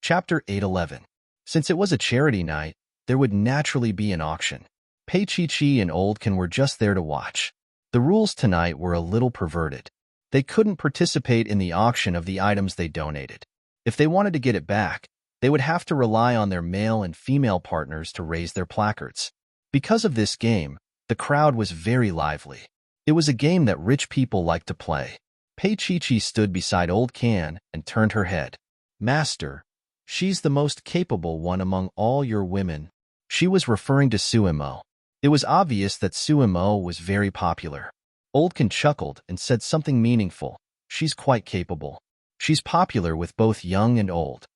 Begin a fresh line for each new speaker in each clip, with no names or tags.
Chapter 811. Since it was a charity night, there would naturally be an auction. Pei Chi and Old Ken were just there to watch. The rules tonight were a little perverted. They couldn't participate in the auction of the items they donated. If they wanted to get it back, they would have to rely on their male and female partners to raise their placards. Because of this game, the crowd was very lively. It was a game that rich people liked to play. Pei Chi stood beside Old Ken and turned her head. "Master, she's the most capable one among all your women." She was referring to Suimo. It was obvious that Suimo was very popular. Old Ken chuckled and said something meaningful. "She's quite capable. She's popular with both young and old."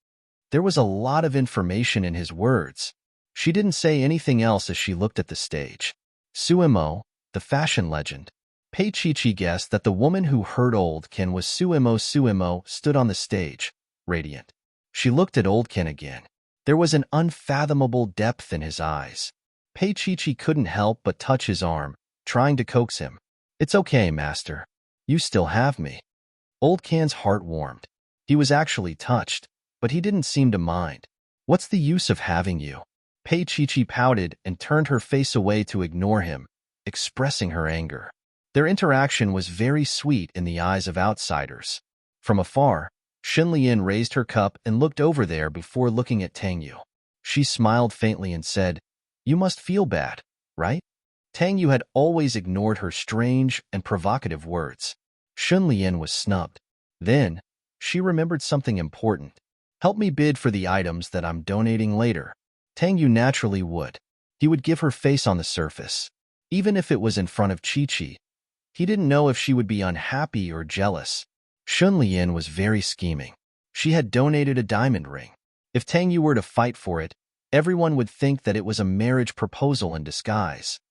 There was a lot of information in his words. She didn't say anything else as she looked at the stage. Suimo, the fashion legend. Pei Chi guessed that the woman who heard Old Ken was Suimo. Suimo stood on the stage, radiant. She looked at Old Ken again. There was an unfathomable depth in his eyes. Pei Chi couldn't help but touch his arm, trying to coax him. "It's okay, master. You still have me." Old Ken's heart warmed. He was actually touched, but he didn't seem to mind. "What's the use of having you?" Pei Chi pouted and turned her face away to ignore him, expressing her anger. Their interaction was very sweet in the eyes of outsiders. From afar, Xinlian raised her cup and looked over there before looking at Tang Yu. She smiled faintly and said, "You must feel bad, right?" Tang Yu had always ignored her strange and provocative words. Xinlian was snubbed. Then, she remembered something important. "Help me bid for the items that I'm donating later." Tang Yu naturally would. He would give her face on the surface. Even if it was in front of Chi. He didn't know if she would be unhappy or jealous. Xunlian was very scheming. She had donated a diamond ring. If Tang Yu were to fight for it, everyone would think that it was a marriage proposal in disguise.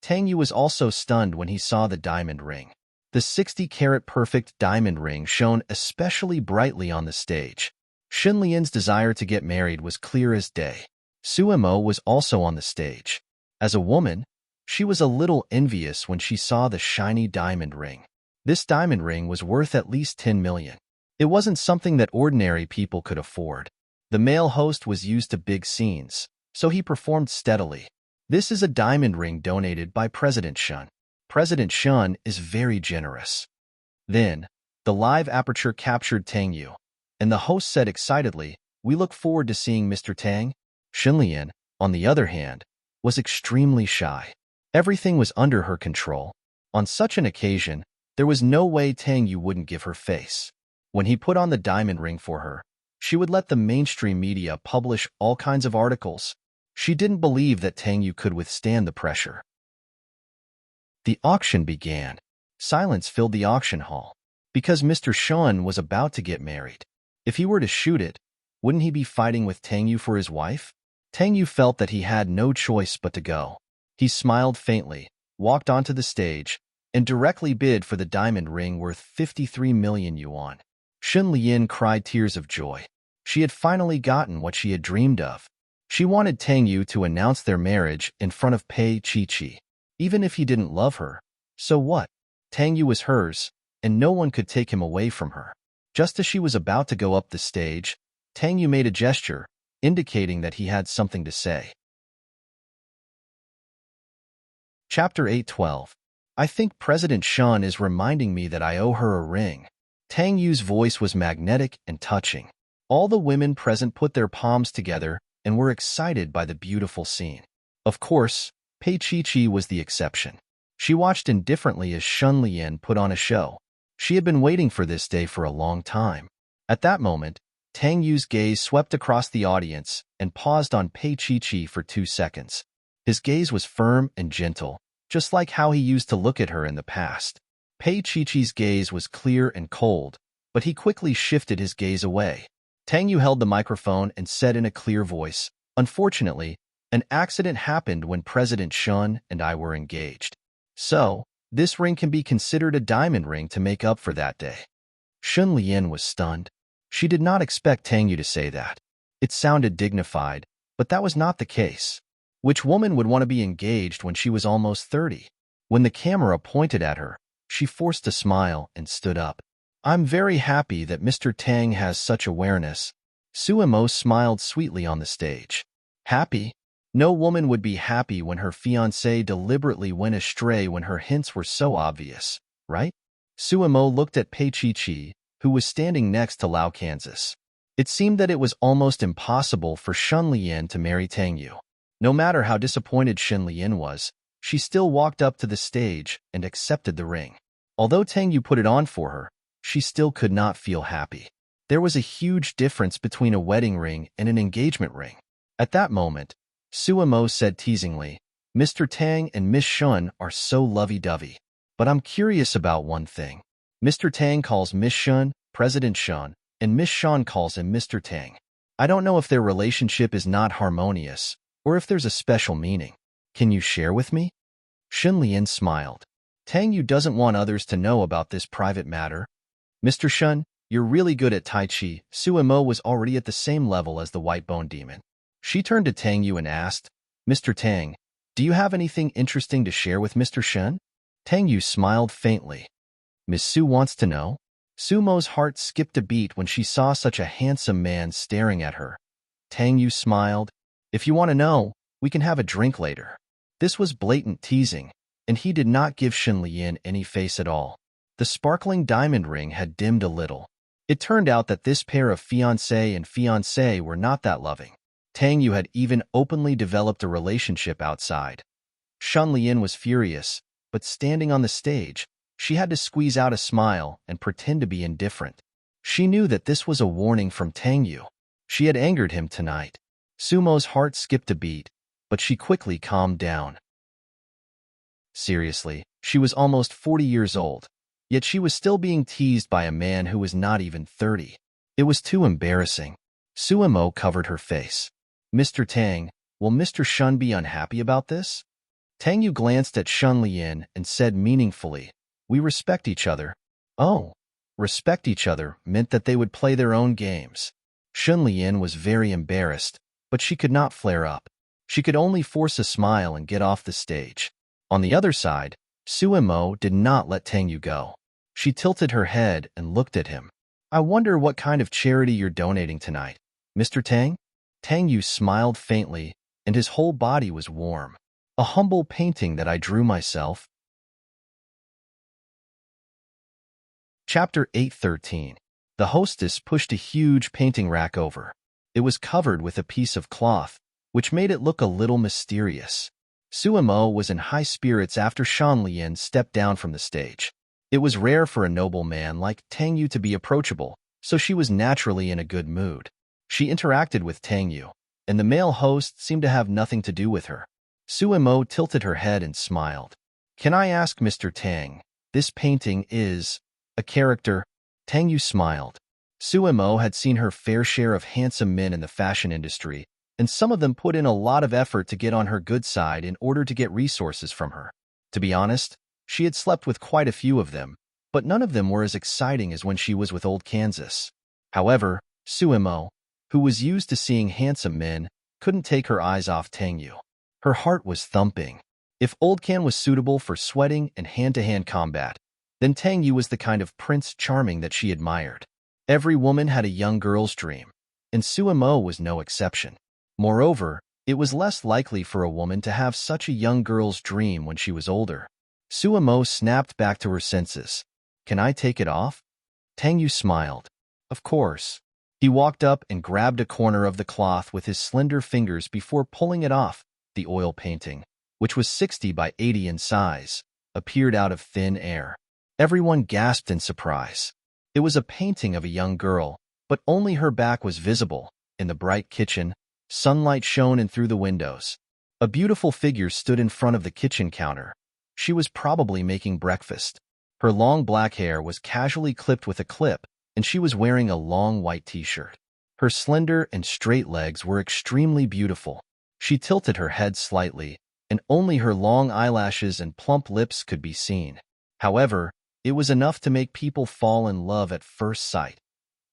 Tang Yu was also stunned when he saw the diamond ring. The 60-carat perfect diamond ring shone especially brightly on the stage. Xunlian's desire to get married was clear as day. Suimo was also on the stage. As a woman, she was a little envious when she saw the shiny diamond ring. This diamond ring was worth at least 10 million. It wasn't something that ordinary people could afford. The male host was used to big scenes, so he performed steadily. "This is a diamond ring donated by President Shun. President Shun is very generous." Then, the live aperture captured Tang Yu, and the host said excitedly, "We look forward to seeing Mr. Tang." Xinlian, on the other hand, was extremely shy. Everything was under her control. On such an occasion, there was no way Tang Yu wouldn't give her face. When he put on the diamond ring for her, she would let the mainstream media publish all kinds of articles. She didn't believe that Tang Yu could withstand the pressure. The auction began. Silence filled the auction hall. Because Mr. Shun was about to get married. If he were to shoot it, wouldn't he be fighting with Tang Yu for his wife? Tang Yu felt that he had no choice but to go. He smiled faintly, walked onto the stage, and directly bid for the diamond ring worth 53 million yuan. Xunlian cried tears of joy. She had finally gotten what she had dreamed of. She wanted Tang Yu to announce their marriage in front of Pei Chi. Even if he didn't love her, so what? Tang Yu was hers, and no one could take him away from her. Just as she was about to go up the stage, Tang Yu made a gesture, indicating that he had something to say. Chapter 812. "I think President Shun is reminding me that I owe her a ring." Tang Yu's voice was magnetic and touching. All the women present put their palms together and were excited by the beautiful scene. Of course, Pei Chi was the exception. She watched indifferently as Xunlian put on a show. She had been waiting for this day for a long time. At that moment, Tang Yu's gaze swept across the audience and paused on Pei Chi for 2 seconds. His gaze was firm and gentle, just like how he used to look at her in the past. Pei Chi's gaze was clear and cold, but he quickly shifted his gaze away. Tang Yu held the microphone and said in a clear voice, "Unfortunately, an accident happened when President Shun and I were engaged. So, this ring can be considered a diamond ring to make up for that day." Xunlian was stunned. She did not expect Tang Yu to say that. It sounded dignified, but that was not the case. Which woman would want to be engaged when she was almost 30? When the camera pointed at her, she forced a smile and stood up. "I'm very happy that Mr. Tang has such awareness. Suemo smiled sweetly on the stage. Happy? No woman would be happy when her fiancé deliberately went astray when her hints were so obvious, right? Suemo looked at Pei Chi, who was standing next to Lao Kansas. It seemed that it was almost impossible for Shun Lian to marry Tang Yu. No matter how disappointed Shun Lian was, she still walked up to the stage and accepted the ring. Although Tang Yu put it on for her, she still could not feel happy. There was a huge difference between a wedding ring and an engagement ring. At that moment, Suemo said teasingly, Mr. Tang and Miss Shun are so lovey-dovey. But I'm curious about one thing. Mr. Tang calls Miss Shun President Shun, and Miss Shun calls him Mr. Tang. I don't know if their relationship is not harmonious, or if there's a special meaning. Can you share with me? Shun Lian smiled. Tang Yu doesn't want others to know about this private matter. Mr. Shun, you're really good at Tai Chi. Suemo was already at the same level as the White Bone Demon. She turned to Tang Yu and asked, Mr. Tang, do you have anything interesting to share with Mr. Shun? Tang Yu smiled faintly. Miss Su wants to know? Sumo's heart skipped a beat when she saw such a handsome man staring at her. Tang Yu smiled. If you want to know, we can have a drink later. This was blatant teasing, and he did not give Shun Lian any face at all. The sparkling diamond ring had dimmed a little. It turned out that this pair of fiancé and fiancée were not that loving. Tang Yu had even openly developed a relationship outside. Shun Lian was furious, but standing on the stage, she had to squeeze out a smile and pretend to be indifferent. She knew that this was a warning from Tang Yu. She had angered him tonight. Sumo's heart skipped a beat, but she quickly calmed down. Seriously, she was almost 40 years old, yet she was still being teased by a man who was not even 30. It was too embarrassing. Suemo covered her face. Mr. Tang, will Mr. Shun be unhappy about this? Tang Yu glanced at Shun Lian and said meaningfully, we respect each other. Oh, respect each other meant that they would play their own games. Shun Lian was very embarrassed, but she could not flare up. She could only force a smile and get off the stage. On the other side, Suemo did not let Tang Yu go. She tilted her head and looked at him. I wonder what kind of charity you're donating tonight, Mr. Tang? Tang Yu smiled faintly, and his whole body was warm. A humble painting that I drew myself. Chapter 8:13. The hostess pushed a huge painting rack over. It was covered with a piece of cloth, which made it look a little mysterious. Suemo was in high spirits after Shun Lian stepped down from the stage. It was rare for a noble man like Tang Yu to be approachable, so she was naturally in a good mood. She interacted with Tang Yu, and the male host seemed to have nothing to do with her. Suemo tilted her head and smiled. Can I ask Mr. Tang, this painting is a character? Tang Yu smiled. Suemo had seen her fair share of handsome men in the fashion industry, and some of them put in a lot of effort to get on her good side in order to get resources from her. To be honest, she had slept with quite a few of them, but none of them were as exciting as when she was with old Kansas. However, Suemo, who was used to seeing handsome men, couldn't take her eyes off Tang Yu. Her heart was thumping. If Old Kan was suitable for sweating and hand-to-hand combat, then Tang Yu was the kind of Prince Charming that she admired. Every woman had a young girl's dream, and Suemo was no exception. Moreover, it was less likely for a woman to have such a young girl's dream when she was older. Suemo snapped back to her senses. Can I take it off? Tang Yu smiled. Of course. He walked up and grabbed a corner of the cloth with his slender fingers before pulling it off. The oil painting, which was 60 by 80 in size, appeared out of thin air. Everyone gasped in surprise. It was a painting of a young girl, but only her back was visible. In the bright kitchen, sunlight shone in through the windows. A beautiful figure stood in front of the kitchen counter. She was probably making breakfast. Her long black hair was casually clipped with a clip, and she was wearing a long white t-shirt. Her slender and straight legs were extremely beautiful. She tilted her head slightly, and only her long eyelashes and plump lips could be seen. However, it was enough to make people fall in love at first sight.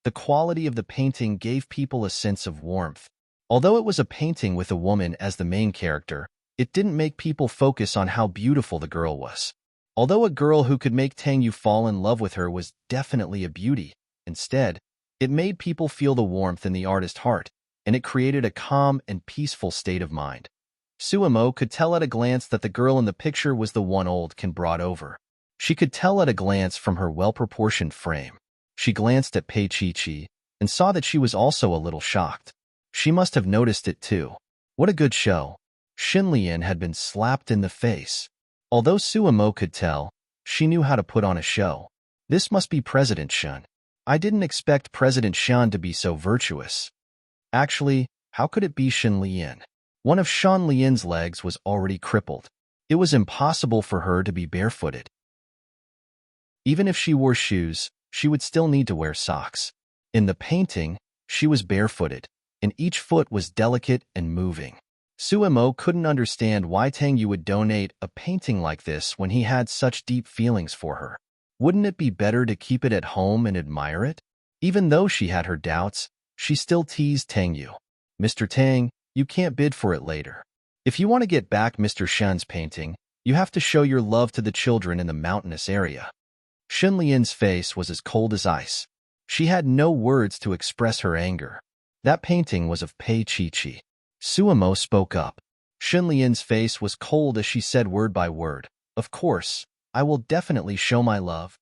The quality of the painting gave people a sense of warmth. Although it was a painting with a woman as the main character, it didn't make people focus on how beautiful the girl was. Although a girl who could make Tang Yu fall in love with her was definitely a beauty, instead, It made people feel the warmth in the artist's heart, and it created a calm and peaceful state of mind. Suemo could tell at a glance that the girl in the picture was the one Oldkin brought over. She could tell at a glance from her well-proportioned frame. She glanced at Pei Chi and saw that she was also a little shocked. She must have noticed it too. What a good show. Xin Lian had been slapped in the face. Although Suemo could tell, she knew how to put on a show. This must be President Shen. I didn't expect President Shen to be so virtuous. Actually, how could it be Xin Lian? One of Shan Lian's legs was already crippled. It was impossible for her to be barefooted. Even if she wore shoes, she would still need to wear socks. In the painting, she was barefooted, and each foot was delicate and moving. Suemo couldn't understand why Tang Yu would donate a painting like this when he had such deep feelings for her. Wouldn't it be better to keep it at home and admire it? Even though she had her doubts, she still teased Tang Yu. Mr. Tang, you can't bid for it later. If you want to get back Mr. Shen's painting, you have to show your love to the children in the mountainous area. Xin Lian's face was as cold as ice. She had no words to express her anger. That painting was of Pei Chi. Suemo spoke up. Xin Lian's face was cold as she said word by word, "Of course, I will definitely show my love."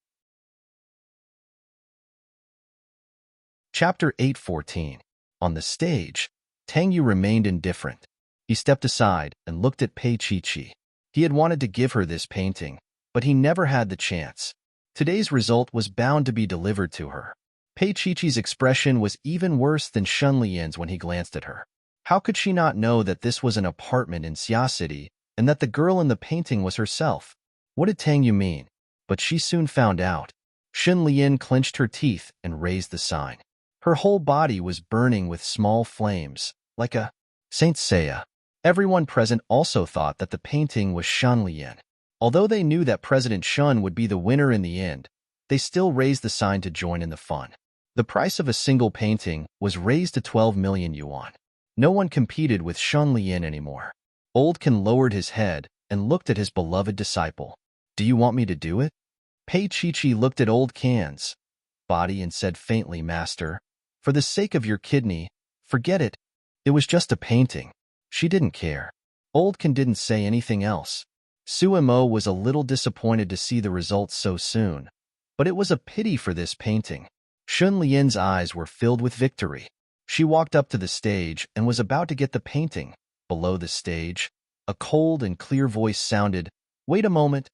Chapter 8:14. On the stage, Tang Yu remained indifferent. He stepped aside and looked at Pei Chi. He had wanted to give her this painting, but he never had the chance. Today's result was bound to be delivered to her. Pei Chi's expression was even worse than Xin Lian's when he glanced at her. How could she not know that this was an apartment in Xia City and that the girl in the painting was herself? What did Tang Yu mean? But she soon found out. Xin Lian clenched her teeth and raised the sign. Her whole body was burning with small flames, like a Saint Seiya. Everyone present also thought that the painting was Shan Lian. Although they knew that President Shun would be the winner in the end, they still raised the sign to join in the fun. The price of a single painting was raised to 12 million yuan. No one competed with Shan Lian anymore. Oldkin lowered his head and looked at his beloved disciple. "Do you want me to do it?" Pei Chi looked at Oldkin's body and said faintly, "Master, for the sake of your kidney, forget it. It was just a painting." She didn't care. Oldkin didn't say anything else. Suemo was a little disappointed to see the results so soon, but it was a pity for this painting. Xun Lian's eyes were filled with victory. She walked up to the stage and was about to get the painting. Below the stage, a cold and clear voice sounded, "Wait a moment."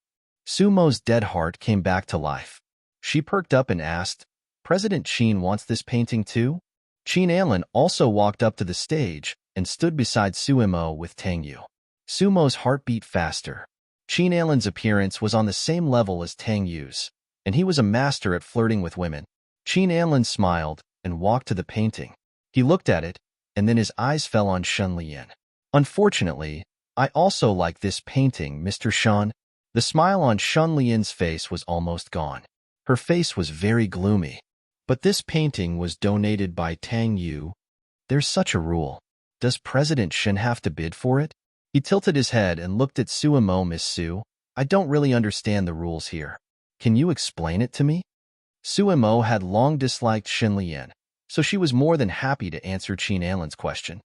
Sumo's dead heart came back to life. She perked up and asked, "President Qin wants this painting too?" Qin Anlin also walked up to the stage and stood beside Suemo with Tang Yu. Sumo's heart beat faster. Qin Anlin's appearance was on the same level as Tang Yu's, and he was a master at flirting with women. Qin Anlin smiled and walked to the painting. He looked at it, and then his eyes fell on Xin Lian. "Unfortunately, I also like this painting, Mr. Shan." The smile on Xin Lian's face was almost gone. Her face was very gloomy. "But this painting was donated by Tang Yu. There's such a rule. Does President Shen have to bid for it?" He tilted his head and looked at Suemo. "Miss Su, I don't really understand the rules here. Can you explain it to me?" Suemo had long disliked Xin Lian, so she was more than happy to answer Qin Anlin's question.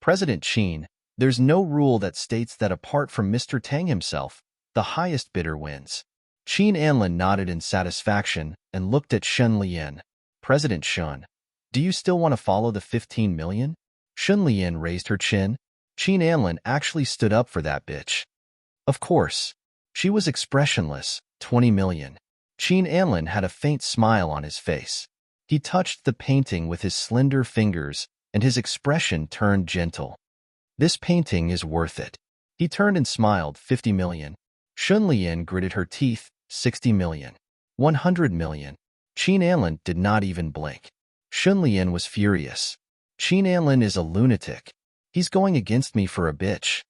"President Qin, there's no rule that states that apart from Mr. Tang himself, the highest bidder wins." Qin Anlin nodded in satisfaction and looked at Xin Lian. "President Shun, do you still want to follow the 15 million? Xin Lian raised her chin. Qin Anlin actually stood up for that bitch. Of course. She was expressionless. 20 million. Qin Anlin had a faint smile on his face. He touched the painting with his slender fingers, and his expression turned gentle. "This painting is worth it." He turned and smiled. 50 million. Xun Lian gritted her teeth. 60 million. 100 million. Qin Anlin did not even blink. Xun Lian was furious. "Qin Anlin is a lunatic. He's going against me for a bitch."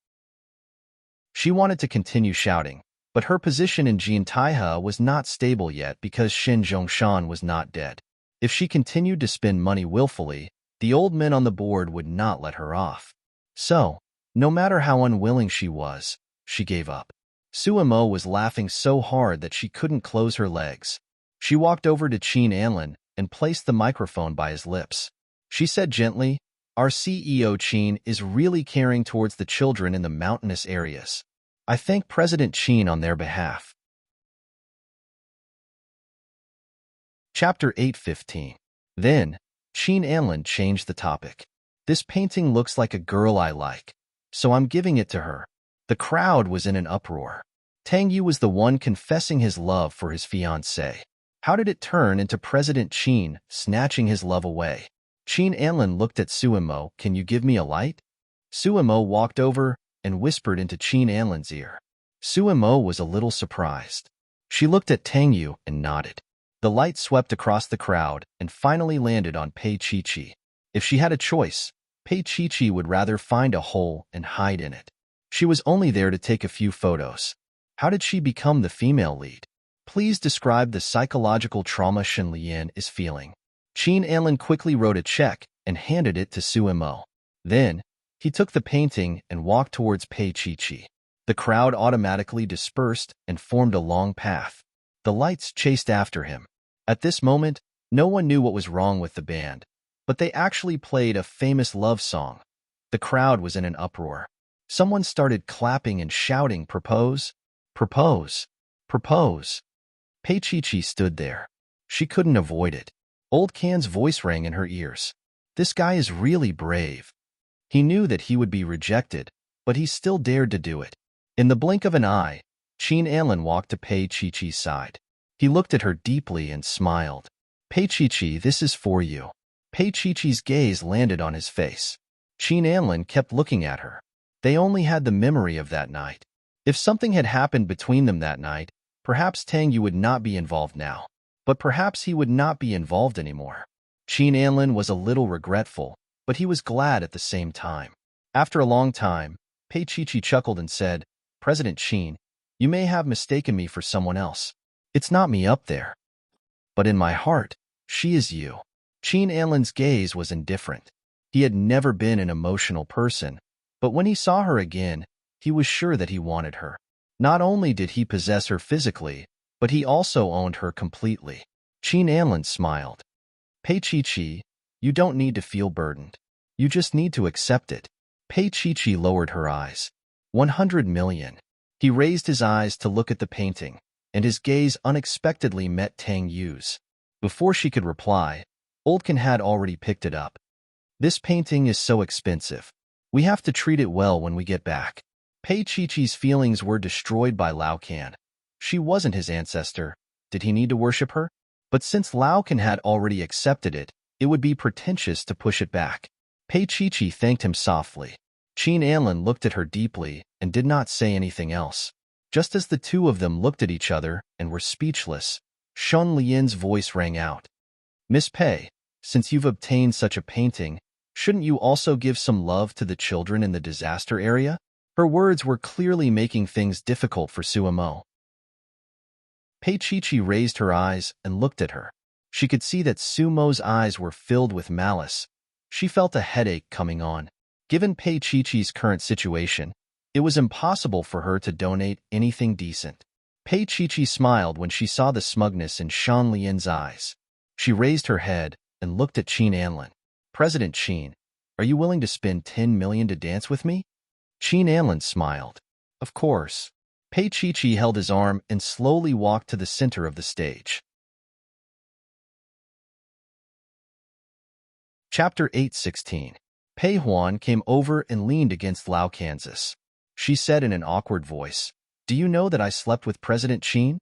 She wanted to continue shouting, but her position in Jiantaihe was not stable yet because Xin Zhongshan was not dead. If she continued to spend money willfully, the old men on the board would not let her off. So, no matter how unwilling she was, she gave up. Suemo was laughing so hard that she couldn't close her legs. She walked over to Qin Anlin and placed the microphone by his lips. She said gently, "Our CEO Qin is really caring towards the children in the mountainous areas. I thank President Qin on their behalf." Chapter 8:15. Then, Qin Anlin changed the topic. "This painting looks like a girl I like, so I'm giving it to her." The crowd was in an uproar. Tang Yu was the one confessing his love for his fiancée. How did it turn into President Qin snatching his love away? Qin Anlin looked at Suimo. "Can you give me a light?" Suimo walked over and whispered into Qin Anlin's ear. Suimo was a little surprised. She looked at Tang Yu and nodded. The light swept across the crowd and finally landed on Pei Chi-Chi. If she had a choice, Pei Chi-Chi would rather find a hole and hide in it. She was only there to take a few photos. How did she become the female lead? Please describe the psychological trauma Shen Lian is feeling. Qin Anlin quickly wrote a check and handed it to Suimo. Then, he took the painting and walked towards Pei Chi-Chi. The crowd automatically dispersed and formed a long path. The lights chased after him. At this moment, no one knew what was wrong with the band, but they actually played a famous love song. The crowd was in an uproar. Someone started clapping and shouting, "Propose! Propose! Propose!" Pei Chi-Chi stood there. She couldn't avoid it. Old Can's voice rang in her ears. This guy is really brave. He knew that he would be rejected, but he still dared to do it. In the blink of an eye, Qin Anlin walked to Pei Chi-Chi's side. He looked at her deeply and smiled. "Pei Chi-Chi, this is for you." Pei Chi-Chi's gaze landed on his face. Qin Anlin kept looking at her. They only had the memory of that night. If something had happened between them that night, perhaps Tang Yu would not be involved now. But perhaps he would not be involved anymore. Qin Anlin was a little regretful, but he was glad at the same time. After a long time, Pei Chi-Chi chuckled and said, "President Qin, you may have mistaken me for someone else. It's not me up there. But in my heart, she is you." Qin Anlin's gaze was indifferent. He had never been an emotional person, but when he saw her again, he was sure that he wanted her. Not only did he possess her physically, but he also owned her completely. Qin Anlin smiled. "Pei Chi-Chi, you don't need to feel burdened. You just need to accept it." Pei Chi-Chi lowered her eyes. 100 million. He raised his eyes to look at the painting, and his gaze unexpectedly met Tang Yu's. Before she could reply, Oldkin had already picked it up. "This painting is so expensive. We have to treat it well when we get back." Pei Chi-Chi's feelings were destroyed by Lao Can. She wasn't his ancestor. Did he need to worship her? But since Lao Can had already accepted it, it would be pretentious to push it back. Pei Chi-Chi thanked him softly. Qin Anlin looked at her deeply and did not say anything else. Just as the two of them looked at each other and were speechless, Shen Lian's voice rang out. "Miss Pei, since you've obtained such a painting, shouldn't you also give some love to the children in the disaster area?" Her words were clearly making things difficult for Suimo. Pei Chi-Chi raised her eyes and looked at her. She could see that Sumo's eyes were filled with malice. She felt a headache coming on. Given Pei Chi-Chi's current situation, it was impossible for her to donate anything decent. Pei Chi-Chi smiled when she saw the smugness in Shen Lian's eyes. She raised her head and looked at Qin Anlin. "President Qin, are you willing to spend 10 million to dance with me?" Qin Anlin smiled. "Of course." Pei Chi-Chi held his arm and slowly walked to the center of the stage. Chapter 8:16. Pei Huan came over and leaned against Lao Kansas. She said in an awkward voice, "Do you know that I slept with President Qin?"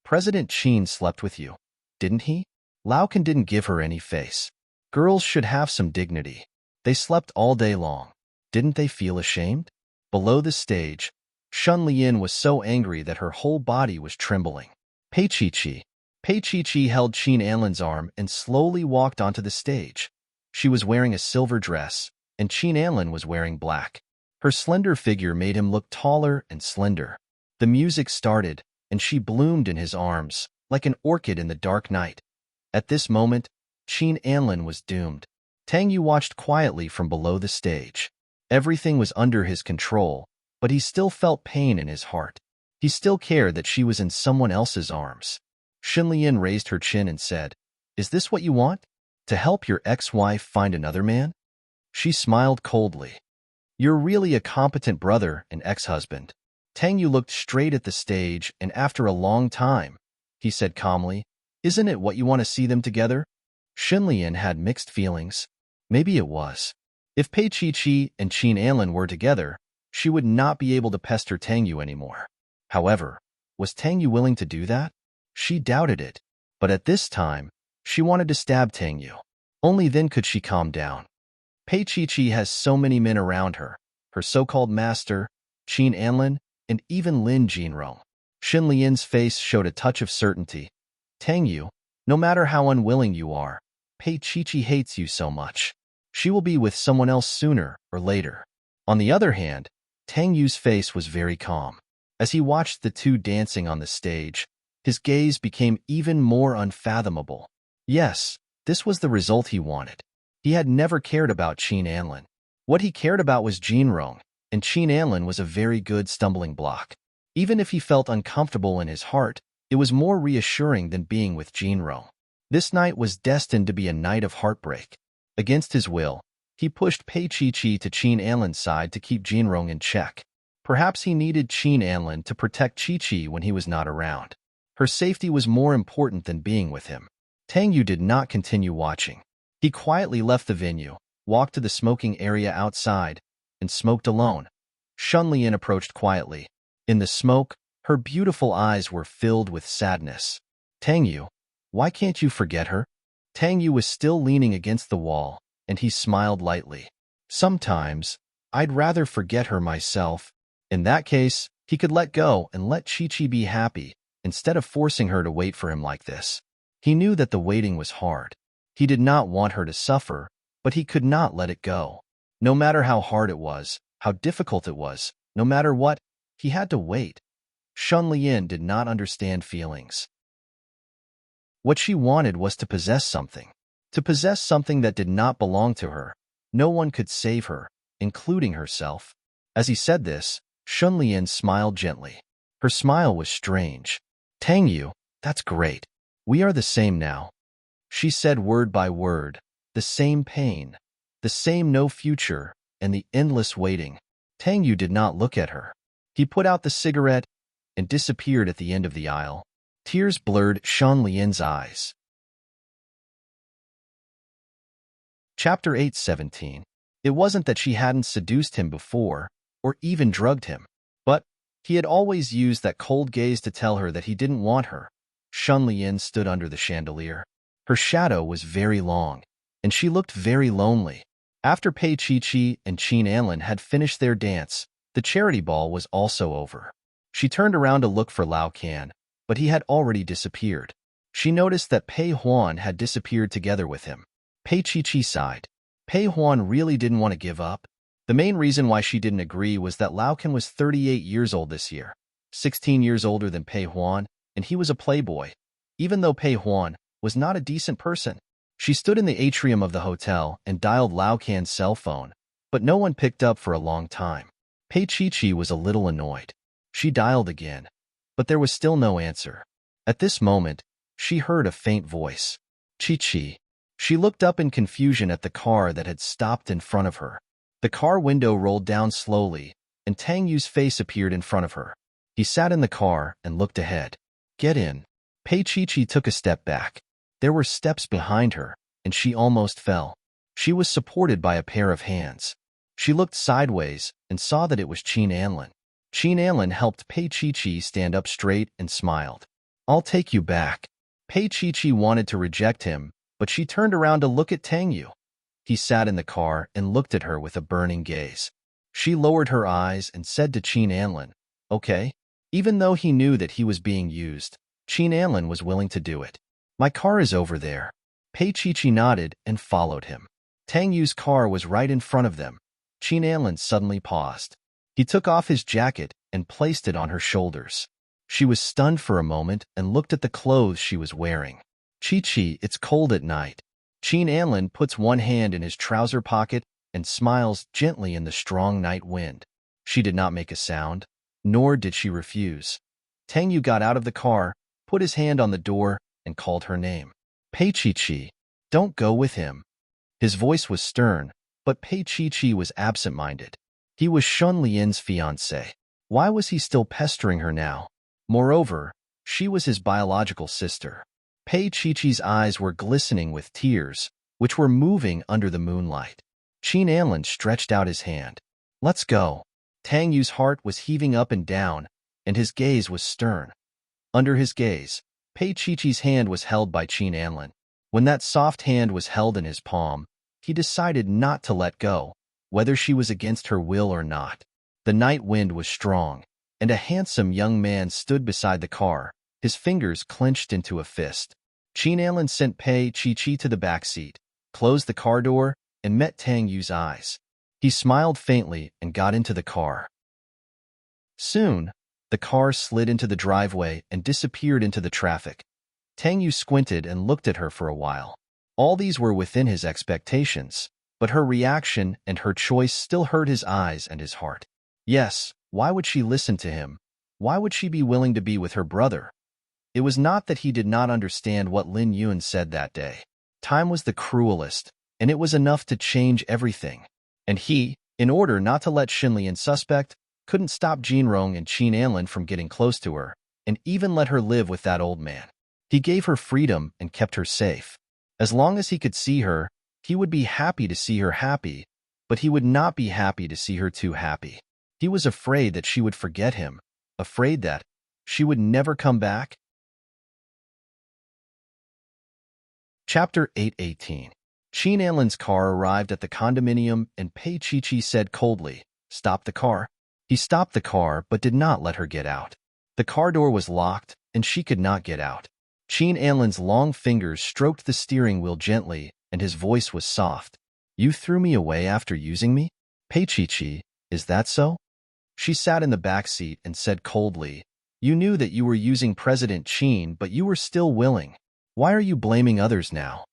"President Qin slept with you, didn't he?" Lao Can didn't give her any face. Girls should have some dignity. They slept all day long. Didn't they feel ashamed? Below the stage, Shen Lian was so angry that her whole body was trembling. Pei Chi-Chi. Pei Chi-Chi held Qin Anlin's arm and slowly walked onto the stage. She was wearing a silver dress, and Qin Anlin was wearing black. Her slender figure made him look taller and slender. The music started, and she bloomed in his arms, like an orchid in the dark night. At this moment, Qin Anlin was doomed. Tang Yu watched quietly from below the stage. Everything was under his control, but he still felt pain in his heart. He still cared that she was in someone else's arms. Shen Lian raised her chin and said, Is this what you want? To help your ex-wife find another man? She smiled coldly. You're really a competent brother and ex-husband. Tang Yu looked straight at the stage, and after a long time, he said calmly, Isn't it what you want to see them together? Shen Lian had mixed feelings. Maybe it was. If Pei Chi and Qin Anlin were together, she would not be able to pester Tang Yu anymore. However, was Tang Yu willing to do that? She doubted it. But at this time, she wanted to stab Tang Yu. Only then could she calm down. Pei Chi has so many men around her, her so-called master, Qin Anlin, and even Lin Jinrong. Shen Lian's face showed a touch of certainty. Tang Yu, no matter how unwilling you are, Pei Chi hates you so much. She will be with someone else sooner or later. On the other hand, Tang Yu's face was very calm. As he watched the two dancing on the stage, his gaze became even more unfathomable. Yes, this was the result he wanted. He had never cared about Qin Anlin. What he cared about was Jinrong, and Qin Anlin was a very good stumbling block. Even if he felt uncomfortable in his heart, it was more reassuring than being with Jinrong. This night was destined to be a night of heartbreak. Against his will, he pushed Pei Chi to Qin Anlin's side to keep Jinrong in check. Perhaps he needed Qin Anlin to protect Chi when he was not around. Her safety was more important than being with him. Tang Yu did not continue watching. He quietly left the venue, walked to the smoking area outside, and smoked alone. Shen Lian approached quietly. In the smoke, her beautiful eyes were filled with sadness. Tang Yu, why can't you forget her? Tang Yu was still leaning against the wall, and he smiled lightly. Sometimes, I'd rather forget her myself. In that case, he could let go and let Chi be happy, instead of forcing her to wait for him like this. He knew that the waiting was hard. He did not want her to suffer, but he could not let it go. No matter how hard it was, how difficult it was, no matter what, he had to wait. Shen Lian did not understand feelings. What she wanted was to possess something. To possess something that did not belong to her. No one could save her, including herself. As he said this, Shen Lian smiled gently. Her smile was strange. Tang Yu, that's great. We are the same now. She said word by word, the same pain, the same no future, and the endless waiting. Tang Yu did not look at her. He put out the cigarette and disappeared at the end of the aisle. Tears blurred Shen Lian's eyes. Chapter 8:17. It wasn't that she hadn't seduced him before, or even drugged him, but he had always used that cold gaze to tell her that he didn't want her. Shen Lian stood under the chandelier. Her shadow was very long, and she looked very lonely. After Pei Chi and Qin Anlin had finished their dance, the charity ball was also over. She turned around to look for Lao Can, but he had already disappeared. She noticed that Pei Huan had disappeared together with him. Pei Chi sighed. Pei Huan really didn't want to give up. The main reason why she didn't agree was that Lao Can was 38 years old this year, 16 years older than Pei Huan, and he was a playboy. Even though Pei Huan was not a decent person, she stood in the atrium of the hotel and dialed Lao Can's cell phone, but no one picked up for a long time. Pei Chi was a little annoyed. She dialed again, but there was still no answer. At this moment, she heard a faint voice. Chi. She looked up in confusion at the car that had stopped in front of her. The car window rolled down slowly, and Tang Yu's face appeared in front of her. He sat in the car and looked ahead. Get in. Pei Chi took a step back. There were steps behind her, and she almost fell. She was supported by a pair of hands. She looked sideways and saw that it was Qin Anlin. Qin Anlin helped Pei Chi stand up straight and smiled. I'll take you back. Pei Chi wanted to reject him, but she turned around to look at Tang Yu. He sat in the car and looked at her with a burning gaze. She lowered her eyes and said to Qin Anlin, Okay. Even though he knew that he was being used, Qin Anlin was willing to do it. My car is over there. Pei Chi nodded and followed him. Tang Yu's car was right in front of them. Qin Anlin suddenly paused. He took off his jacket and placed it on her shoulders. She was stunned for a moment and looked at the clothes she was wearing. Chi, it's cold at night. Qin Anlin puts one hand in his trouser pocket and smiles gently in the strong night wind. She did not make a sound, nor did she refuse. Tang Yu got out of the car, put his hand on the door, and called her name. Pei Chi, don't go with him. His voice was stern, but Pei Chi was absent-minded. He was Shun Lian's fiancé. Why was he still pestering her now? Moreover, she was his biological sister. Pei Chi's eyes were glistening with tears, which were moving under the moonlight. Qin Anlin stretched out his hand. Let's go. Tang Yu's heart was heaving up and down, and his gaze was stern. Under his gaze, Pei Chi's hand was held by Qin Anlin. When that soft hand was held in his palm, he decided not to let go, whether she was against her will or not. The night wind was strong, and a handsome young man stood beside the car, his fingers clenched into a fist. Qin Anlin sent Pei Chi to the back seat, closed the car door, and met Tang Yu's eyes. He smiled faintly and got into the car. Soon, the car slid into the driveway and disappeared into the traffic. Tang Yu squinted and looked at her for a while. All these were within his expectations, but her reaction and her choice still hurt his eyes and his heart. Yes, why would she listen to him? Why would she be willing to be with her brother? It was not that he did not understand what Lin Yun said that day. Time was the cruelest, and it was enough to change everything. And he, in order not to let Xinlian suspect, couldn't stop Jinrong and Qin Anlin from getting close to her, and even let her live with that old man. He gave her freedom and kept her safe. As long as he could see her, he would be happy to see her happy, but he would not be happy to see her too happy. He was afraid that she would forget him, afraid that she would never come back. Chapter 818. Qin Anlin's car arrived at the condominium and Pei Chi said coldly, "Stop the car." He stopped the car but did not let her get out. The car door was locked and she could not get out. Qin Anlin's long fingers stroked the steering wheel gently and his voice was soft. "You threw me away after using me? Pei Chi, is that so?" She sat in the back seat and said coldly, "You knew that you were using President Qin, but you were still willing. Why are you blaming others now?"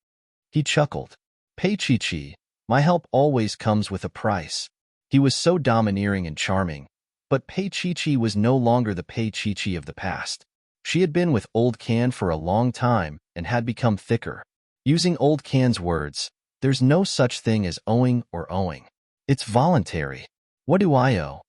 He chuckled. "Pei Chi, my help always comes with a price." He was so domineering and charming, but Pei Chi was no longer the Pei Chi of the past. She had been with Old Can for a long time and had become thicker. Using Old Can's words, there's no such thing as owing or owing. It's voluntary. What do I owe?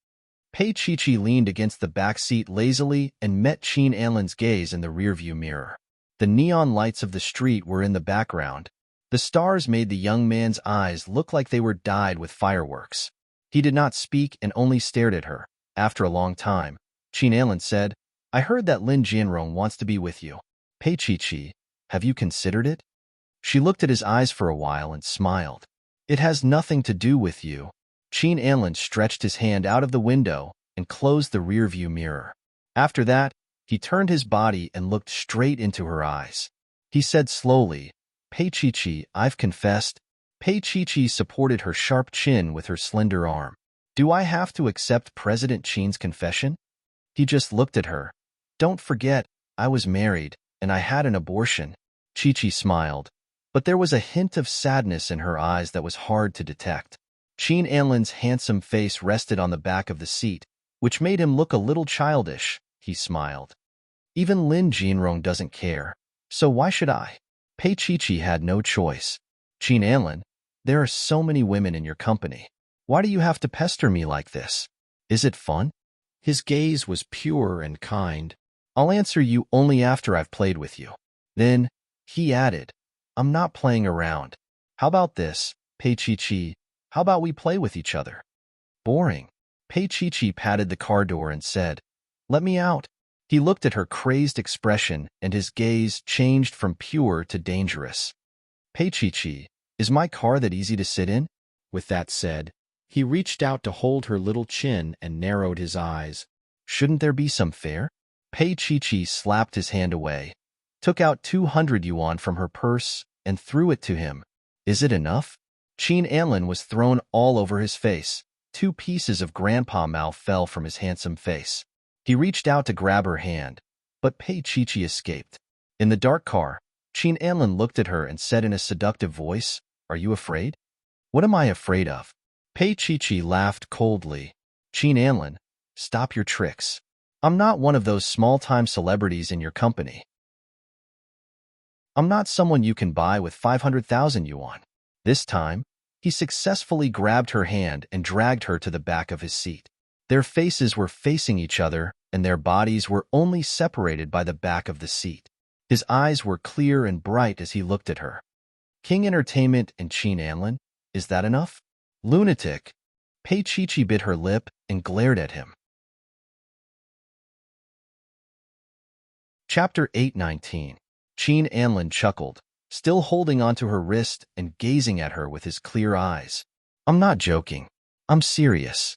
Pei Chi leaned against the back seat lazily and met Qin Anlin's gaze in the rearview mirror. The neon lights of the street were in the background. The stars made the young man's eyes look like they were dyed with fireworks. He did not speak and only stared at her. After a long time, Qin Anlin said, "I heard that Lin Jinrong wants to be with you. Pei Chi, have you considered it?" She looked at his eyes for a while and smiled. "It has nothing to do with you." Qin Anlin stretched his hand out of the window and closed the rearview mirror. After that, he turned his body and looked straight into her eyes. He said slowly, "Pei Chi, I've confessed." Pei Chi supported her sharp chin with her slender arm. "Do I have to accept President Qin's confession?" He just looked at her. "Don't forget, I was married, and I had an abortion." Chi smiled, but there was a hint of sadness in her eyes that was hard to detect. Qin Anlin's handsome face rested on the back of the seat, which made him look a little childish. He smiled. "Even Lin Jinrong doesn't care, so why should I?" Pei Chi had no choice. "Qin Anlin, there are so many women in your company. Why do you have to pester me like this? Is it fun?" His gaze was pure and kind. "I'll answer you only after I've played with you." Then, he added, "I'm not playing around. How about this, Pei Chi? How about we play with each other?" "Boring." Pei Chi patted the car door and said, "Let me out." He looked at her crazed expression and his gaze changed from pure to dangerous. "Pei Chi, is my car that easy to sit in?" With that said, he reached out to hold her little chin and narrowed his eyes. "Shouldn't there be some fare?" Pei Chi slapped his hand away, took out 200 yuan from her purse, and threw it to him. "Is it enough?" Qin Anlin was thrown all over his face. 2 pieces of grandpa mouth fell from his handsome face. He reached out to grab her hand, but Pei Chi escaped. In the dark car, Qin Anlin looked at her and said in a seductive voice, "Are you afraid?" "What am I afraid of?" Pei Chi laughed coldly. "Qin Anlin, stop your tricks. I'm not one of those small-time celebrities in your company. I'm not someone you can buy with 500,000 yuan. This time, he successfully grabbed her hand and dragged her to the back of his seat. Their faces were facing each other, and their bodies were only separated by the back of the seat. His eyes were clear and bright as he looked at her. King Entertainment and Qin Anlin, is that enough? Lunatic. Pei Chi bit her lip and glared at him. Chapter 819. Qin Anlin chuckled, still holding onto her wrist and gazing at her with his clear eyes. I'm not joking. I'm serious.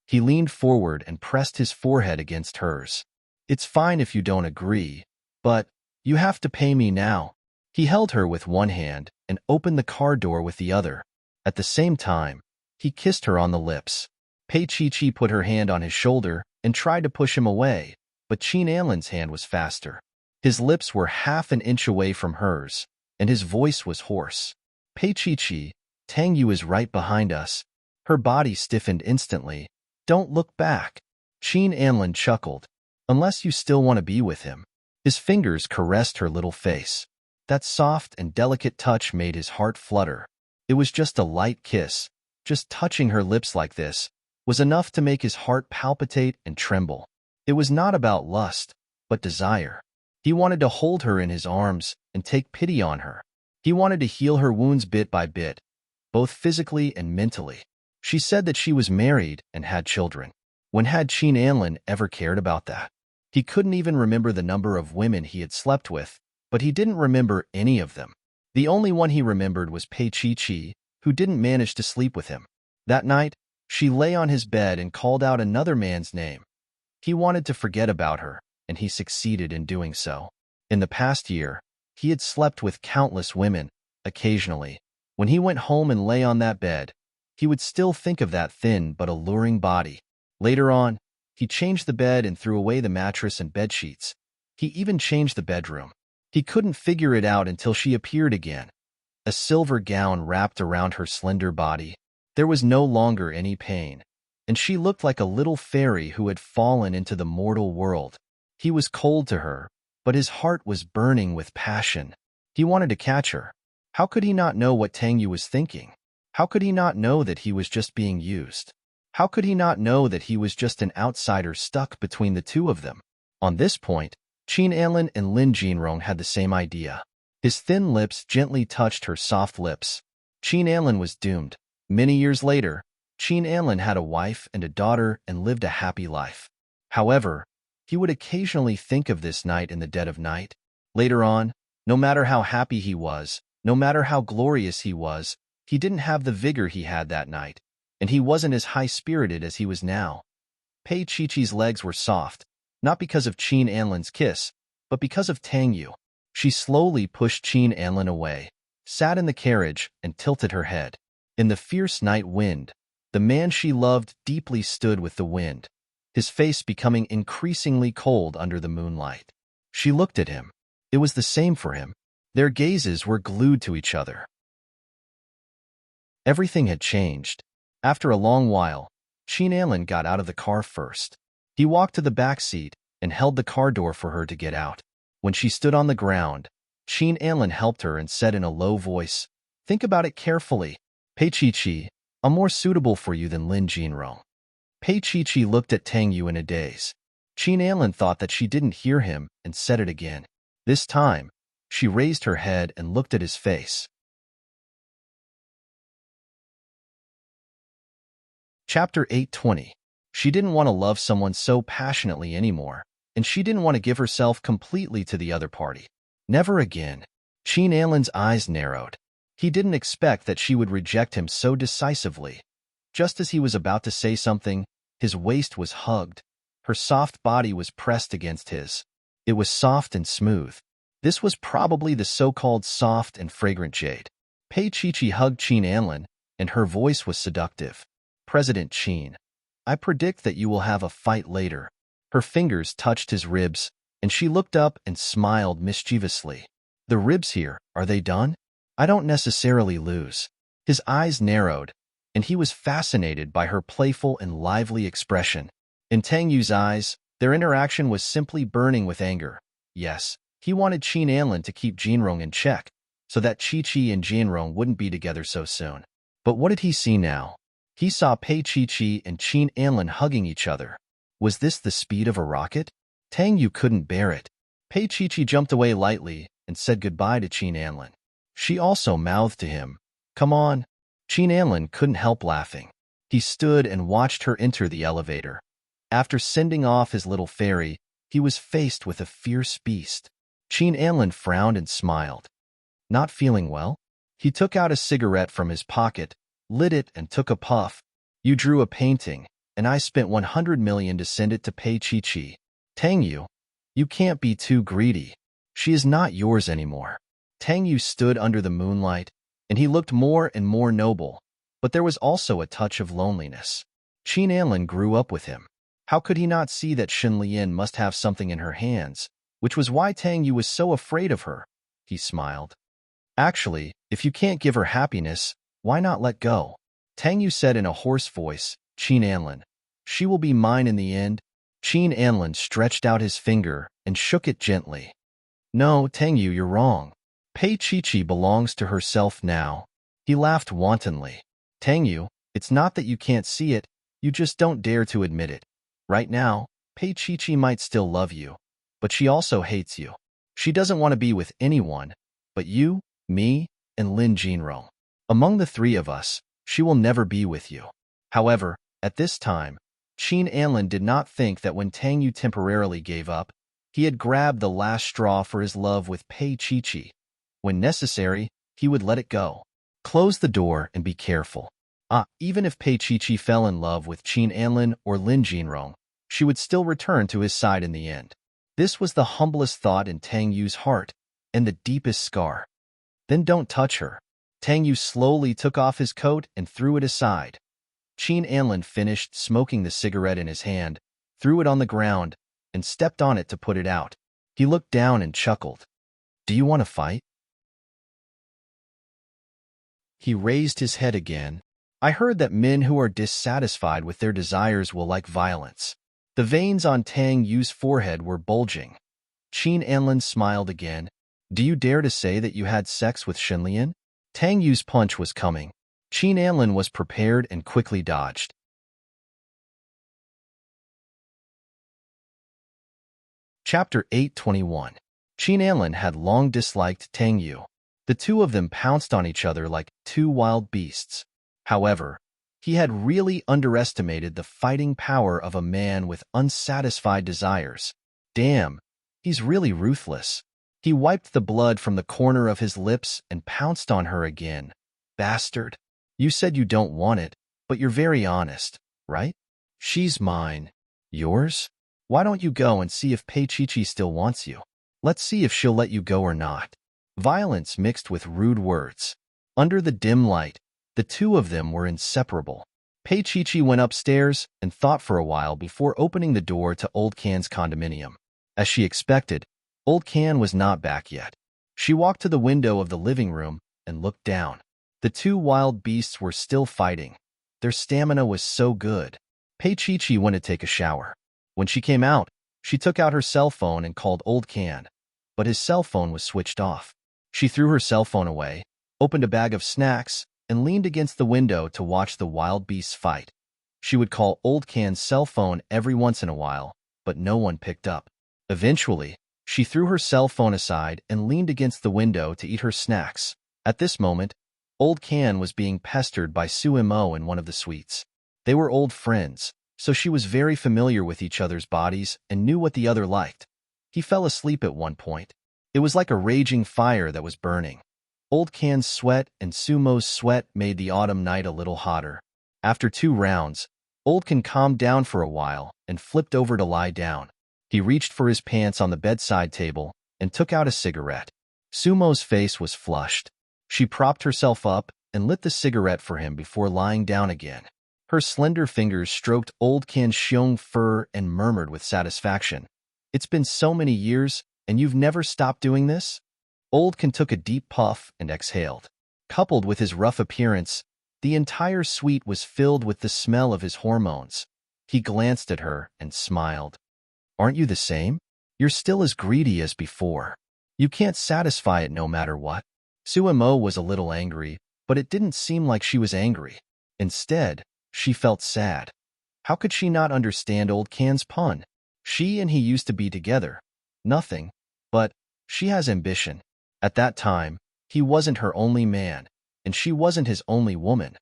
He leaned forward and pressed his forehead against hers. It's fine if you don't agree, but you have to pay me now. He held her with one hand and opened the car door with the other. At the same time, he kissed her on the lips. Pei Chi put her hand on his shoulder and tried to push him away, but Qin Anlin's hand was faster. His lips were half an inch away from hers, and his voice was hoarse. Pei Chi, Tang Yu is right behind us. Her body stiffened instantly. Don't look back. Qin Anlin chuckled. Unless you still want to be with him. His fingers caressed her little face. That soft and delicate touch made his heart flutter. It was just a light kiss. Just touching her lips like this was enough to make his heart palpitate and tremble. It was not about lust, but desire. He wanted to hold her in his arms and take pity on her. He wanted to heal her wounds bit by bit, both physically and mentally. She said that she was married and had children. When had Qin Anlin ever cared about that? He couldn't even remember the number of women he had slept with, but he didn't remember any of them. The only one he remembered was Pei Chi, who didn't manage to sleep with him. That night, she lay on his bed and called out another man's name. He wanted to forget about her, and he succeeded in doing so. In the past year, he had slept with countless women. Occasionally, when he went home and lay on that bed, he would still think of that thin but alluring body. Later on, he changed the bed and threw away the mattress and bedsheets. He even changed the bedroom. He couldn't figure it out until she appeared again. A silver gown wrapped around her slender body. There was no longer any pain, and she looked like a little fairy who had fallen into the mortal world. He was cold to her, but his heart was burning with passion. He wanted to catch her. How could he not know what Tang Yu was thinking? How could he not know that he was just being used? How could he not know that he was just an outsider stuck between the two of them? On this point, Qin Anlin and Lin Jinrong had the same idea. His thin lips gently touched her soft lips. Qin Anlin was doomed. Many years later, Qin Anlin had a wife and a daughter and lived a happy life. However, he would occasionally think of this night in the dead of night. Later on, no matter how happy he was, no matter how glorious he was, he didn't have the vigor he had that night, and he wasn't as high-spirited as he was now. Pei Chi-Chi's legs were soft, not because of Qin Anlin's kiss, but because of Tang Yu. She slowly pushed Qin Anlin away, sat in the carriage, and tilted her head. In the fierce night wind, the man she loved deeply stood with the wind, his face becoming increasingly cold under the moonlight. She looked at him. It was the same for him. Their gazes were glued to each other. Everything had changed. After a long while, Qin Anlin got out of the car first. He walked to the back seat and held the car door for her to get out. When she stood on the ground, Qin Anlin helped her and said in a low voice, "Think about it carefully. Pei Chi, I'm more suitable for you than Lin Jinrong." Pei Chi looked at Tang Yu in a daze. Qin Anlin thought that she didn't hear him and said it again. This time, she raised her head and looked at his face. Chapter 820. She didn't want to love someone so passionately anymore, and she didn't want to give herself completely to the other party. Never again. Qin Anlin's eyes narrowed. He didn't expect that she would reject him so decisively. Just as he was about to say something, his waist was hugged. Her soft body was pressed against his. It was soft and smooth. This was probably the so-called soft and fragrant jade. Pei Chi hugged Qin Anlin, and her voice was seductive. "President Qin, I predict that you will have a fight later." Her fingers touched his ribs, and she looked up and smiled mischievously. "The ribs here, are they done? I don't necessarily lose." His eyes narrowed, and he was fascinated by her playful and lively expression. In Tang Yu's eyes, their interaction was simply burning with anger. Yes, He wanted Qin Anlin to keep Jinrong in check, so that Chi-Chi and Jinrong wouldn't be together so soon. But what did he see now? He saw Pei Chi-Chi and Qin Anlin hugging each other. Was this the speed of a rocket? Tang Yu couldn't bear it. Pei Chi-Chi jumped away lightly and said goodbye to Qin Anlin. She also mouthed to him, "Come on." Qin Anlin couldn't help laughing. He stood and watched her enter the elevator. After sending off his little fairy, he was faced with a fierce beast. Qin Anlin frowned and smiled. Not feeling well? He took out a cigarette from his pocket, lit it, and took a puff. "You drew a painting, and I spent 100 million to send it to Pei Chi-Chi. Tang Yu, you can't be too greedy. She is not yours anymore." Tang Yu stood under the moonlight, and he looked more and more noble, but there was also a touch of loneliness. Qin Anlin grew up with him. How could he not see that Shen Lian must have something in her hands, which was why Tang Yu was so afraid of her? He smiled. "Actually, if you can't give her happiness, why not let go?" Tang Yu said in a hoarse voice, "Qin Anlin, she will be mine in the end." Qin Anlin stretched out his finger and shook it gently. "No, Tang Yu, you're wrong. Pei Chi-Chi belongs to herself now." He laughed wantonly. "Tang Yu, it's not that you can't see it, you just don't dare to admit it. Right now, Pei Chi-Chi might still love you, but she also hates you. She doesn't want to be with anyone but you, me, and Lin Jinrong. Among the three of us, she will never be with you." However, at this time, Qin Anlin did not think that when Tang Yu temporarily gave up, he had grabbed the last straw for his love with Pei Chi-Chi. When necessary, he would let it go. Close the door and be careful. Even if Pei Chi-Chi fell in love with Qin Anlin or Lin Jinrong, she would still return to his side in the end. This was the humblest thought in Tang Yu's heart, and the deepest scar. "Then don't touch her." Tang Yu slowly took off his coat and threw it aside. Qin Anlin finished smoking the cigarette in his hand, threw it on the ground, and stepped on it to put it out. He looked down and chuckled. "Do you want to fight?" He raised his head again. "I heard that men who are dissatisfied with their desires will like violence." The veins on Tang Yu's forehead were bulging. Qin Anlin smiled again. "Do you dare to say that you had sex with Shen Lian?" Tang Yu's punch was coming. Qin Anlin was prepared and quickly dodged. Chapter 821. Qin Anlin had long disliked Tang Yu. The two of them pounced on each other like two wild beasts. However, he had really underestimated the fighting power of a man with unsatisfied desires. Damn, he's really ruthless. He wiped the blood from the corner of his lips and pounced on her again. "Bastard. You said you don't want it, but you're very honest, right? She's mine. Yours? Why don't you go and see if Pei Chi-Chi still wants you? Let's see if she'll let you go or not." Violence mixed with rude words. Under the dim light, the two of them were inseparable. Pei Chi-Chi went upstairs and thought for a while before opening the door to Old Can's condominium. As she expected, Old Can was not back yet. She walked to the window of the living room and looked down. The two wild beasts were still fighting. Their stamina was so good. Pei Chi-Chi went to take a shower. When she came out, she took out her cell phone and called Old Can, but his cell phone was switched off. She threw her cell phone away, opened a bag of snacks, and leaned against the window to watch the wild beasts fight. She would call Old Can's cell phone every once in a while, but no one picked up. Eventually, she threw her cell phone aside and leaned against the window to eat her snacks. At this moment, Old Can was being pestered by Su Mo in one of the suites. They were old friends, so she was very familiar with each other's bodies and knew what the other liked. He fell asleep at one point. It was like a raging fire that was burning. Old Can's sweat and Sumo's sweat made the autumn night a little hotter. After 2 rounds, Old Can calmed down for a while and flipped over to lie down. He reached for his pants on the bedside table and took out a cigarette. Sumo's face was flushed. She propped herself up and lit the cigarette for him before lying down again. Her slender fingers stroked Old Can's xiong fur and murmured with satisfaction, "It's been so many years, and you've never stopped doing this?" Old Can took a deep puff and exhaled. Coupled with his rough appearance, the entire suite was filled with the smell of his hormones. He glanced at her and smiled. "Aren't you the same? You're still as greedy as before." You can't satisfy it no matter what. Suemo was a little angry, but it didn't seem like she was angry. Instead, she felt sad. How could she not understand old Can's pun? She and he used to be together. Nothing. But she has ambition. At that time, he wasn't her only man, and she wasn't his only woman.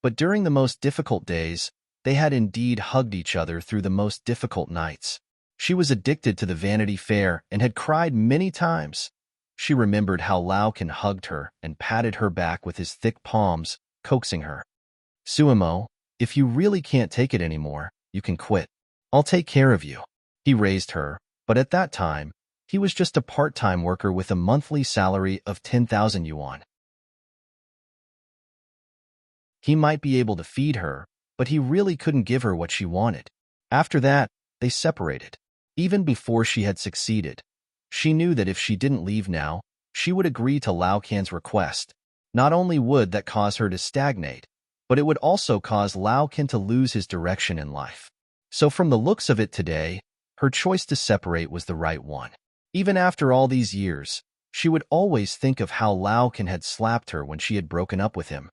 But during the most difficult days, they had indeed hugged each other through the most difficult nights. She was addicted to the Vanity Fair and had cried many times. She remembered how Lao Can hugged her and patted her back with his thick palms, coaxing her. Suemo, if you really can't take it anymore, you can quit. I'll take care of you. He raised her, but at that time, he was just a part-time worker with a monthly salary of 10,000 yuan. He might be able to feed her, but he really couldn't give her what she wanted. After that, they separated. Even before she had succeeded, she knew that if she didn't leave now, she would agree to Lao Can's request. Not only would that cause her to stagnate, but it would also cause Lao Can to lose his direction in life. So from the looks of it today, her choice to separate was the right one. Even after all these years, she would always think of how Lao Can had slapped her when she had broken up with him.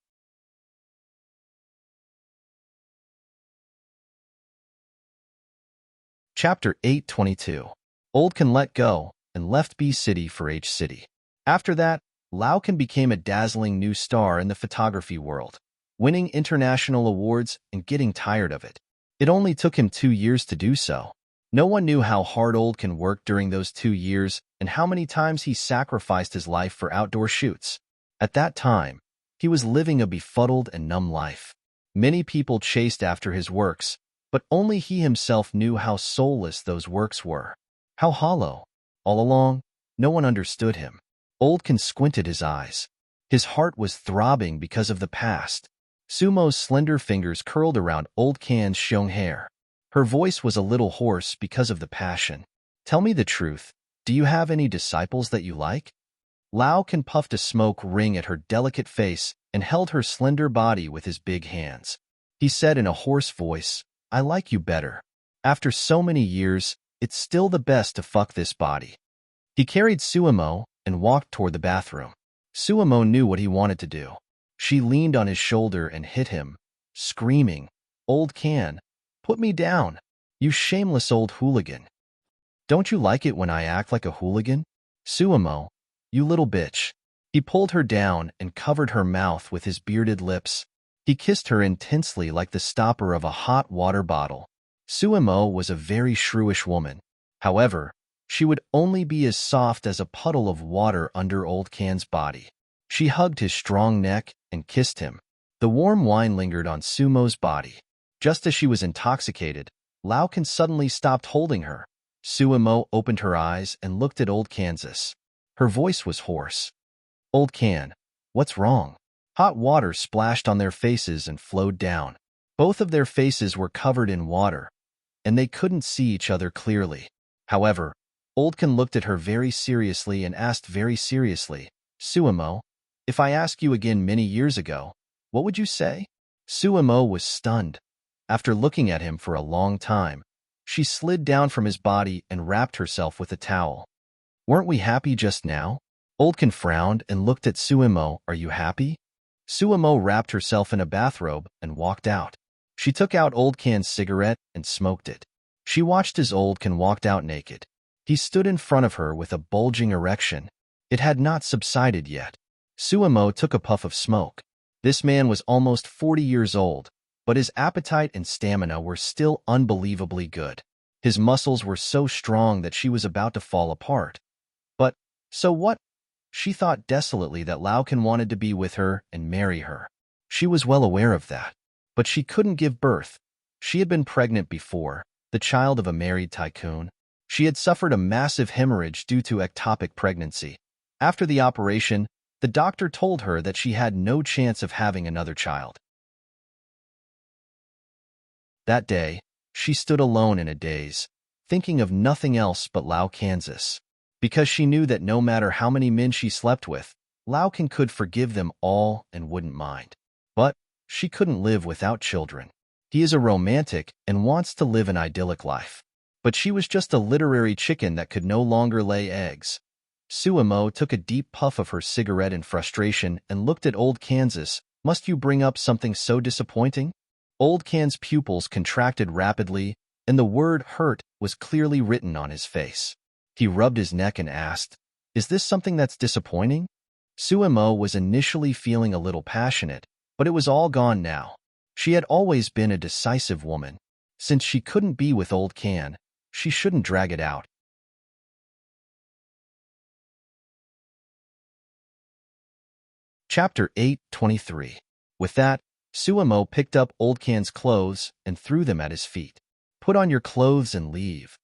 Chapter 822. Old Can let go and left B City for H City. After that, Lao Can became a dazzling new star in the photography world, winning international awards and getting tired of it. It only took him 2 years to do so. No one knew how hard Old Can worked during those 2 years and how many times he sacrificed his life for outdoor shoots. At that time, he was living a befuddled and numb life. Many people chased after his works, but only he himself knew how soulless those works were. How hollow. All along, no one understood him. Old Can squinted his eyes. His heart was throbbing because of the past. Sumo's slender fingers curled around Old Can's shong hair. Her voice was a little hoarse because of the passion. Tell me the truth. Do you have any disciples that you like? Lao Can puffed a smoke ring at her delicate face and held her slender body with his big hands. He said in a hoarse voice, I like you better. After so many years, it's still the best to fuck this body. He carried Suemo and walked toward the bathroom. Suemo knew what he wanted to do. She leaned on his shoulder and hit him, screaming, Old Can, put me down, you shameless old hooligan. Don't you like it when I act like a hooligan? Suemo, you little bitch. He pulled her down and covered her mouth with his bearded lips. He kissed her intensely like the stopper of a hot water bottle. Suemo was a very shrewish woman. However, she would only be as soft as a puddle of water under Old Can's body. She hugged his strong neck and kissed him. The warm wine lingered on Sumo's body. Just as she was intoxicated, Lao Can suddenly stopped holding her. Suemo opened her eyes and looked at Old Kansas. Her voice was hoarse. Old Can, what's wrong? Hot water splashed on their faces and flowed down. Both of their faces were covered in water, and they couldn't see each other clearly. However, Old Can looked at her very seriously and asked very seriously, Suemo, if I ask you again many years ago, what would you say? Suemo was stunned. After looking at him for a long time, she slid down from his body and wrapped herself with a towel. Weren't we happy just now? Old Can frowned and looked at Suemo. Are you happy? Suemo wrapped herself in a bathrobe and walked out. She took out Old Can's cigarette and smoked it. She watched as Old Can walked out naked. He stood in front of her with a bulging erection. It had not subsided yet. Suemo took a puff of smoke. This man was almost 40 years old, but his appetite and stamina were still unbelievably good. His muscles were so strong that she was about to fall apart. But, so what? She thought desolately that Lao Can wanted to be with her and marry her. She was well aware of that. But she couldn't give birth. She had been pregnant before, the child of a married tycoon. She had suffered a massive hemorrhage due to ectopic pregnancy. After the operation, the doctor told her that she had no chance of having another child. That day, she stood alone in a daze, thinking of nothing else but Lao Kansas. Because she knew that no matter how many men she slept with, Lao Can could forgive them all and wouldn't mind. But she couldn't live without children. He is a romantic and wants to live an idyllic life. But she was just a literary chicken that could no longer lay eggs. Suemo took a deep puff of her cigarette in frustration and looked at Old Kansas. Must you bring up something so disappointing? Old Can's pupils contracted rapidly, and the word hurt was clearly written on his face. He rubbed his neck and asked, "Is this something that's disappointing?" Suemo was initially feeling a little passionate, but it was all gone now. She had always been a decisive woman. Since she couldn't be with Old Can, she shouldn't drag it out. Chapter 8:23. With that, Suemo picked up Old Can's clothes and threw them at his feet. "Put on your clothes and leave."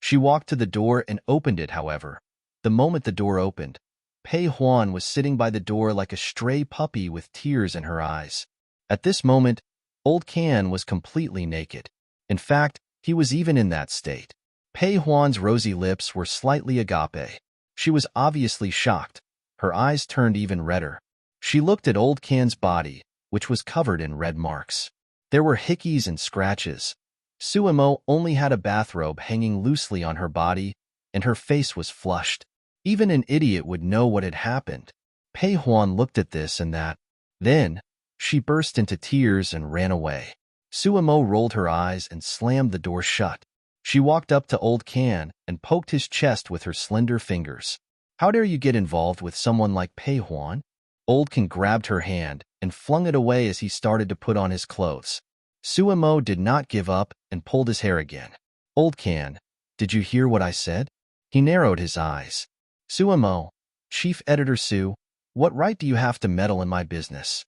She walked to the door and opened it, however. The moment the door opened, Pei Huan was sitting by the door like a stray puppy with tears in her eyes. At this moment, Old Can was completely naked. In fact, he was even in that state. Pei Huan's rosy lips were slightly agape. She was obviously shocked. Her eyes turned even redder. She looked at Old Can's body, which was covered in red marks. There were hickeys and scratches. Suemo only had a bathrobe hanging loosely on her body, and her face was flushed. Even an idiot would know what had happened. Pei Huan looked at this and that. Then, she burst into tears and ran away. Suemo rolled her eyes and slammed the door shut. She walked up to Old Can and poked his chest with her slender fingers. "How dare you get involved with someone like Pei Huan?" Old Can grabbed her hand and flung it away as he started to put on his clothes. Suemo did not give up and pulled his hair again. "Old Can, did you hear what I said?" He narrowed his eyes. "Suemo, Chief Editor Su, what right do you have to meddle in my business?"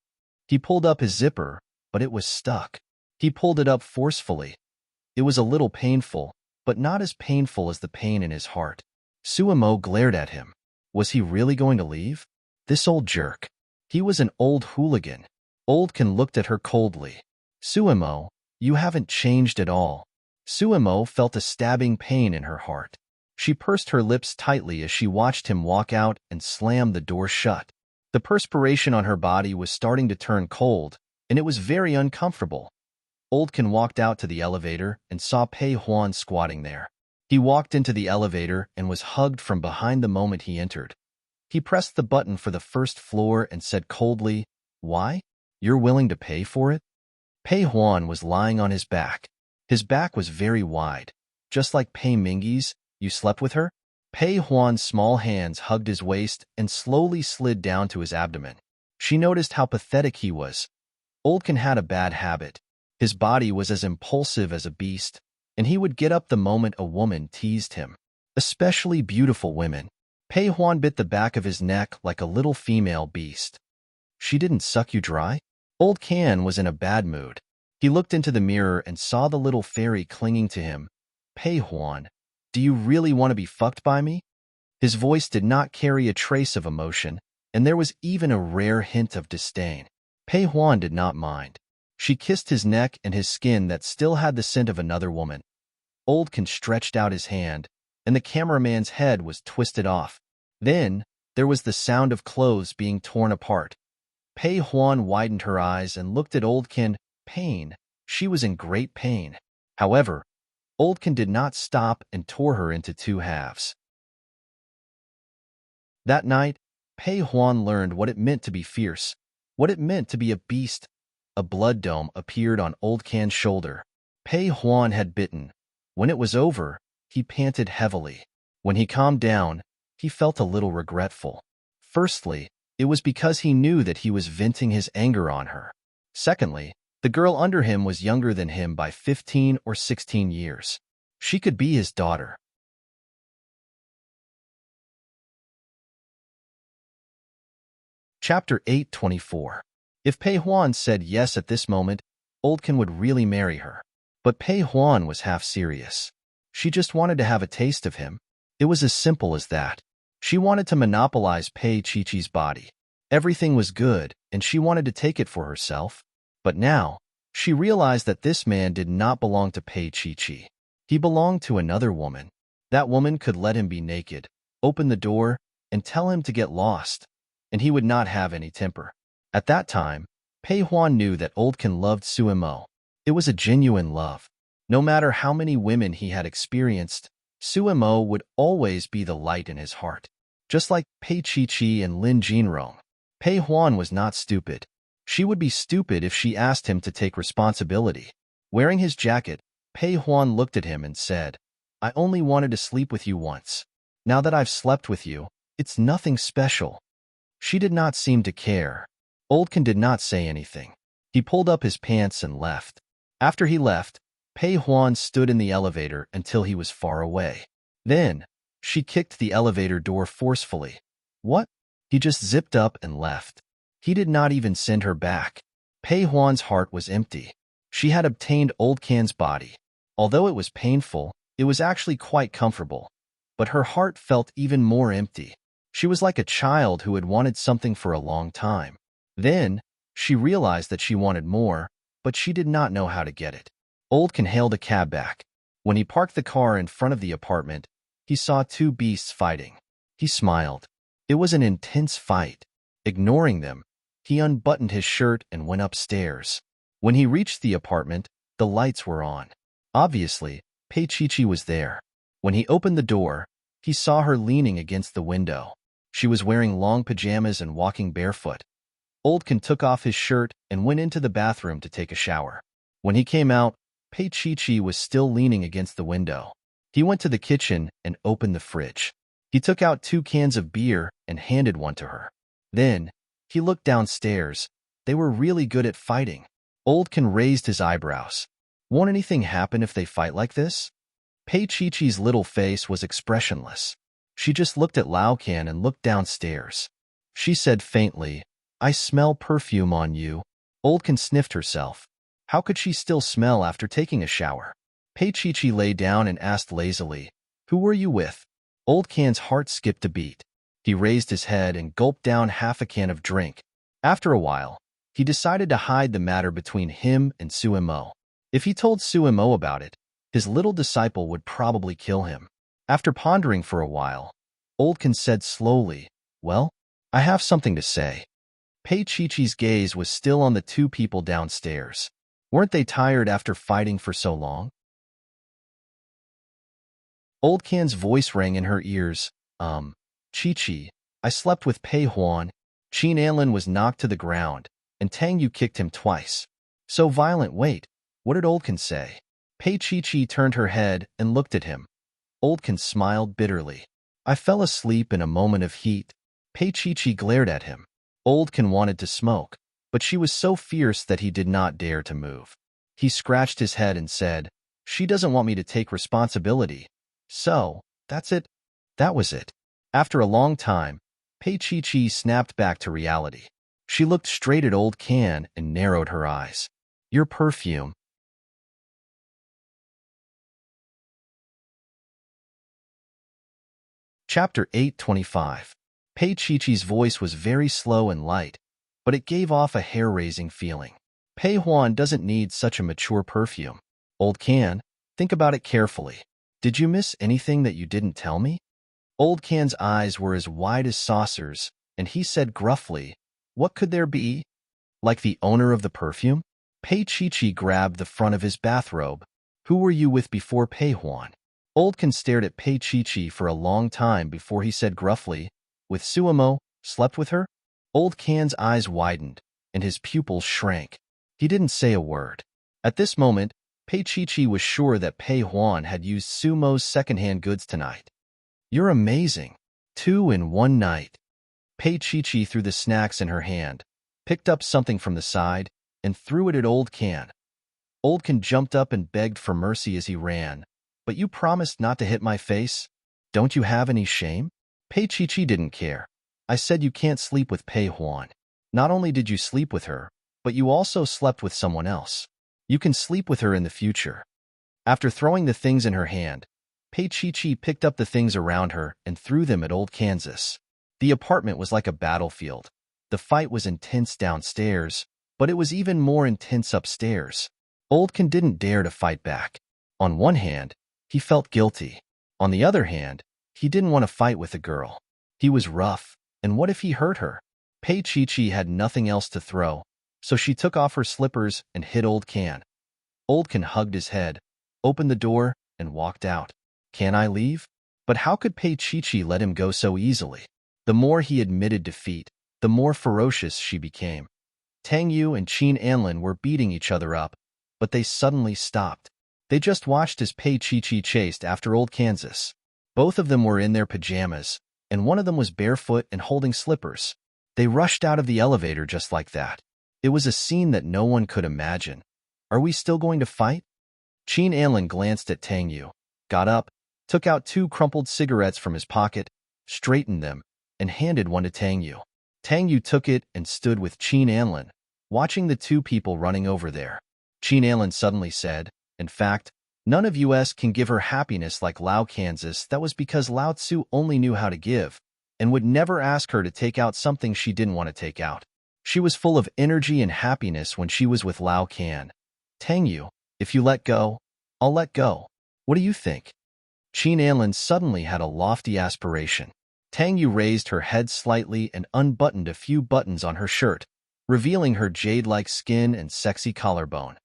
He pulled up his zipper, but it was stuck. He pulled it up forcefully. It was a little painful, but not as painful as the pain in his heart. Suemo glared at him. Was he really going to leave? This old jerk. He was an old hooligan. Old Can looked at her coldly. "Suemo, you haven't changed at all." Suemo felt a stabbing pain in her heart. She pursed her lips tightly as she watched him walk out and slam the door shut. The perspiration on her body was starting to turn cold, and it was very uncomfortable. Old Can walked out to the elevator and saw Pei Huan squatting there. He walked into the elevator and was hugged from behind the moment he entered. He pressed the button for the first floor and said coldly, "Why? You're willing to pay for it?" Pei Huan was lying on his back. His back was very wide. "Just like Pei Mingyi's, you slept with her?" Pei Huan's small hands hugged his waist and slowly slid down to his abdomen. She noticed how pathetic he was. Old Can had a bad habit. His body was as impulsive as a beast, and he would get up the moment a woman teased him. Especially beautiful women. Pei Huan bit the back of his neck like a little female beast. "She didn't suck you dry?" Old Can was in a bad mood. He looked into the mirror and saw the little fairy clinging to him. "Pei Huan, do you really want to be fucked by me?" His voice did not carry a trace of emotion, and there was even a rare hint of disdain. Pei Huan did not mind. She kissed his neck and his skin that still had the scent of another woman. Old Can stretched out his hand, and the cameraman's head was twisted off. Then, there was the sound of clothes being torn apart. Pei Huan widened her eyes and looked at Old Can. Pain. She was in great pain. However, Old Can did not stop and tore her into two halves. That night, Pei Huan learned what it meant to be fierce, what it meant to be a beast. A blood dome appeared on Old Can's shoulder. Pei Huan had bitten. When it was over, he panted heavily. When he calmed down, he felt a little regretful. Firstly, it was because he knew that he was venting his anger on her. Secondly, the girl under him was younger than him by 15 or 16 years. She could be his daughter. Chapter 8:24. If Pei Huan said yes at this moment, Old Can would really marry her. But Pei Huan was half serious. She just wanted to have a taste of him. It was as simple as that. She wanted to monopolize Pei Chi-Chi's body. Everything was good, and she wanted to take it for herself. But now, she realized that this man did not belong to Pei Chi-Chi. He belonged to another woman. That woman could let him be naked, open the door, and tell him to get lost, and he would not have any temper. At that time, Pei Huan knew that Old Can loved Suemo. It was a genuine love. No matter how many women he had experienced, Suemo would always be the light in his heart. Just like Pei Chi and Lin Jinrong, Pei Huan was not stupid. She would be stupid if she asked him to take responsibility. Wearing his jacket, Pei Huan looked at him and said, I only wanted to sleep with you once. Now that I've slept with you, it's nothing special. She did not seem to care. Oldkin did not say anything. He pulled up his pants and left. After he left, Pei Huan stood in the elevator until he was far away. Then, she kicked the elevator door forcefully. What? He just zipped up and left. He did not even send her back. Pei Huan's heart was empty. She had obtained Oldkin's body. Although it was painful, it was actually quite comfortable. But her heart felt even more empty. She was like a child who had wanted something for a long time. Then, she realized that she wanted more, but she did not know how to get it. Oldkin hailed a cab back. When he parked the car in front of the apartment, he saw two beasts fighting. He smiled. It was an intense fight. Ignoring them, he unbuttoned his shirt and went upstairs. When he reached the apartment, the lights were on. Obviously, Pei Chi was there. When he opened the door, he saw her leaning against the window. She was wearing long pajamas and walking barefoot. Oldkin took off his shirt and went into the bathroom to take a shower. When he came out, Pei Chi was still leaning against the window. He went to the kitchen and opened the fridge. He took out 2 cans of beer and handed one to her. Then, he looked downstairs. They were really good at fighting. Oldkin raised his eyebrows. Won't anything happen if they fight like this? Pei Chi's little face was expressionless. She just looked at Lao Can and looked downstairs. She said faintly, I smell perfume on you. Oldkin sniffed herself. How could she still smell after taking a shower? Pei Chi lay down and asked lazily, Who were you with? Oldkin's heart skipped a beat. He raised his head and gulped down half a can of drink. After a while, he decided to hide the matter between him and Suimo. If he told Suimo about it, his little disciple would probably kill him. After pondering for a while, Oldkin said slowly, Well, I have something to say. Pei Chi's gaze was still on the 2 people downstairs. Weren't they tired after fighting for so long? Oldkin's voice rang in her ears. Chi, I slept with Pei Huan. Qin Anlin was knocked to the ground, and Tang Yu kicked him twice. So violent. Wait, what did Oldkin say? Pei Chi turned her head and looked at him. Oldkin smiled bitterly. I fell asleep in a moment of heat. Pei Chi glared at him. Oldkin wanted to smoke, but she was so fierce that he did not dare to move. He scratched his head and said, She doesn't want me to take responsibility. So, that's it. That was it. After a long time, Pei Chi snapped back to reality. She looked straight at Old Can and narrowed her eyes. Your perfume. Chapter 825. Pei Chi's voice was very slow and light, but it gave off a hair-raising feeling. Pei Huan doesn't need such a mature perfume. Old Can, think about it carefully. Did you miss anything that you didn't tell me? Old Can's eyes were as wide as saucers, and he said gruffly, What could there be? Like the owner of the perfume? Pei Chi grabbed the front of his bathrobe. Who were you with before Pei Huan? Old Can stared at Pei Chi for a long time before he said gruffly, With Suimo, slept with her? Old Can's eyes widened, and his pupils shrank. He didn't say a word. At this moment, Pei Chi was sure that Pei Huan had used Sumo's second-hand goods tonight. You're amazing. 2 in 1 night. Pei Chi threw the snacks in her hand, picked up something from the side, and threw it at Old Can. Old Can jumped up and begged for mercy as he ran. But you promised not to hit my face? Don't you have any shame? Pei Chi didn't care. I said you can't sleep with Pei Huan. Not only did you sleep with her, but you also slept with someone else. You can sleep with her in the future. After throwing the things in her hand, Pei Chi picked up the things around her and threw them at Old Kansas. The apartment was like a battlefield. The fight was intense downstairs, but it was even more intense upstairs. Oldkin didn't dare to fight back. On one hand, he felt guilty. On the other hand, he didn't want to fight with the girl. He was rough, and what if he hurt her? Pei Chi had nothing else to throw, so she took off her slippers and hit Old Can. Oldkin hugged his head, opened the door, and walked out. Can I leave? But how could Pei Chi let him go so easily? The more he admitted defeat, the more ferocious she became. Tang Yu and Qin Anlin were beating each other up, but they suddenly stopped. They just watched as Pei Chi-Chi chased after Old Kansas. Both of them were in their pajamas, and one of them was barefoot and holding slippers. They rushed out of the elevator just like that. It was a scene that no one could imagine. Are we still going to fight? Qin Anlin glanced at Tang Yu, got up, took out 2 crumpled cigarettes from his pocket, straightened them, and handed one to Tang Yu. Tang Yu took it and stood with Qin Anlin, watching the 2 people running over there. Qin Anlin suddenly said, in fact, none of us can give her happiness like Lao Kansas. That was because Lao Tzu only knew how to give, and would never ask her to take out something she didn't want to take out. She was full of energy and happiness when she was with Lao Can. Tang Yu, if you let go, I'll let go. What do you think? Qin Anlin suddenly had a lofty aspiration. Tang Yu raised her head slightly and unbuttoned a few buttons on her shirt, revealing her jade-like skin and sexy collarbone.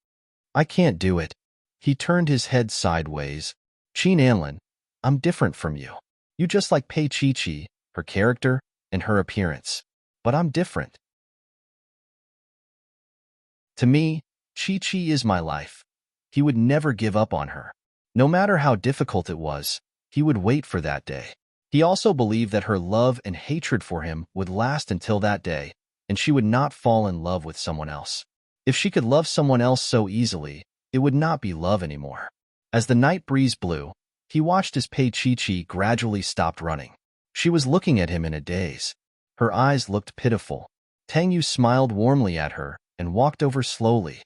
I can't do it. He turned his head sideways. Qin Anlin, I'm different from you. You just like Pei Chi-Chi, her character, and her appearance. But I'm different. To me, Chi-Chi is my life. He would never give up on her. No matter how difficult it was, he would wait for that day. He also believed that her love and hatred for him would last until that day, and she would not fall in love with someone else. If she could love someone else so easily, it would not be love anymore. As the night breeze blew, he watched as Pei Chi-Chi gradually stopped running. She was looking at him in a daze. Her eyes looked pitiful. Tang Yu smiled warmly at her and walked over slowly.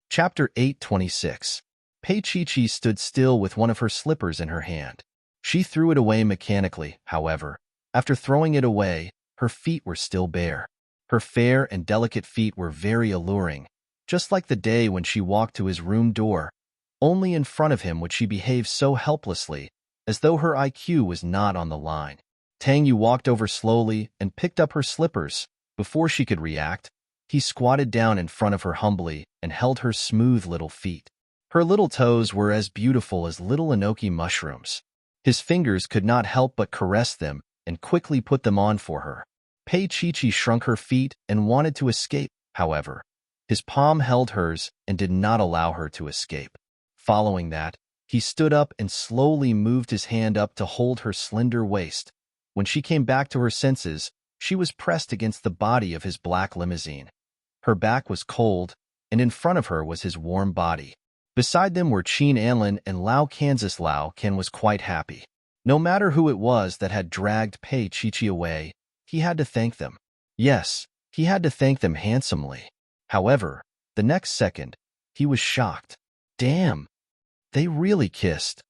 Chapter 8:26. Pei Chi-Chi stood still with one of her slippers in her hand. She threw it away mechanically, however. After throwing it away, her feet were still bare. Her fair and delicate feet were very alluring, just like the day when she walked to his room door. Only in front of him would she behave so helplessly, as though her IQ was not on the line. Tang Yu walked over slowly and picked up her slippers. Before she could react, he squatted down in front of her humbly and held her smooth little feet. Her little toes were as beautiful as little enoki mushrooms. His fingers could not help but caress them and quickly put them on for her. Pei Chi-Chi shrunk her feet and wanted to escape, however. His palm held hers and did not allow her to escape. Following that, he stood up and slowly moved his hand up to hold her slender waist. When she came back to her senses, she was pressed against the body of his black limousine. Her back was cold, and in front of her was his warm body. Beside them were Qin Anlin and Lao Kansas. Lao Can was quite happy. No matter who it was that had dragged Pei Chi-Chi away, he had to thank them. Yes, he had to thank them handsomely. However, the next second, he was shocked. Damn! They really kissed.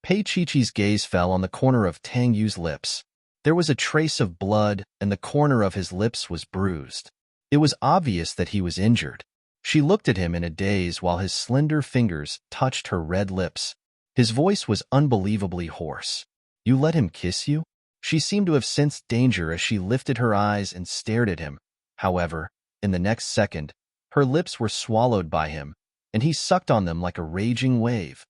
Pei Chi-Chi's gaze fell on the corner of Tang Yu's lips. There was a trace of blood, and the corner of his lips was bruised. It was obvious that he was injured. She looked at him in a daze while his slender fingers touched her red lips. His voice was unbelievably hoarse. You let him kiss you? She seemed to have sensed danger as she lifted her eyes and stared at him. However, in the next second, her lips were swallowed by him, and he sucked on them like a raging wave.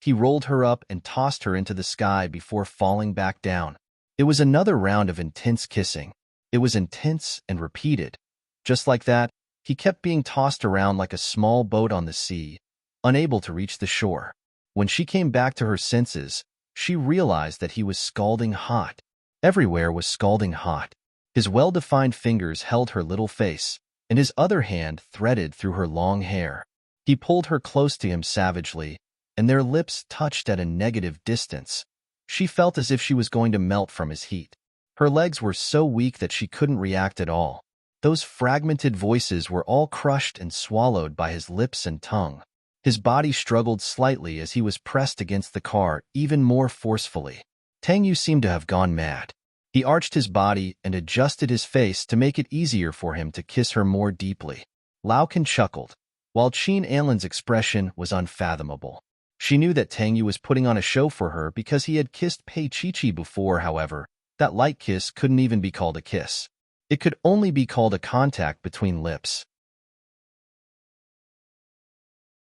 He rolled her up and tossed her into the sky before falling back down. It was another round of intense kissing. It was intense and repeated. Just like that, he kept being tossed around like a small boat on the sea, unable to reach the shore. When she came back to her senses, she realized that he was scalding hot. Everywhere was scalding hot. His well-defined fingers held her little face, and his other hand threaded through her long hair. He pulled her close to him savagely, and their lips touched at a negative distance. She felt as if she was going to melt from his heat. Her legs were so weak that she couldn't react at all. Those fragmented voices were all crushed and swallowed by his lips and tongue. His body struggled slightly as he was pressed against the car even more forcefully. Tang Yu seemed to have gone mad. He arched his body and adjusted his face to make it easier for him to kiss her more deeply. Lao Can chuckled, while Qin Anlin's expression was unfathomable. She knew that Tang Yu was putting on a show for her because he had kissed Pei Chi-Chi before. However, that light kiss couldn't even be called a kiss. It could only be called a contact between lips.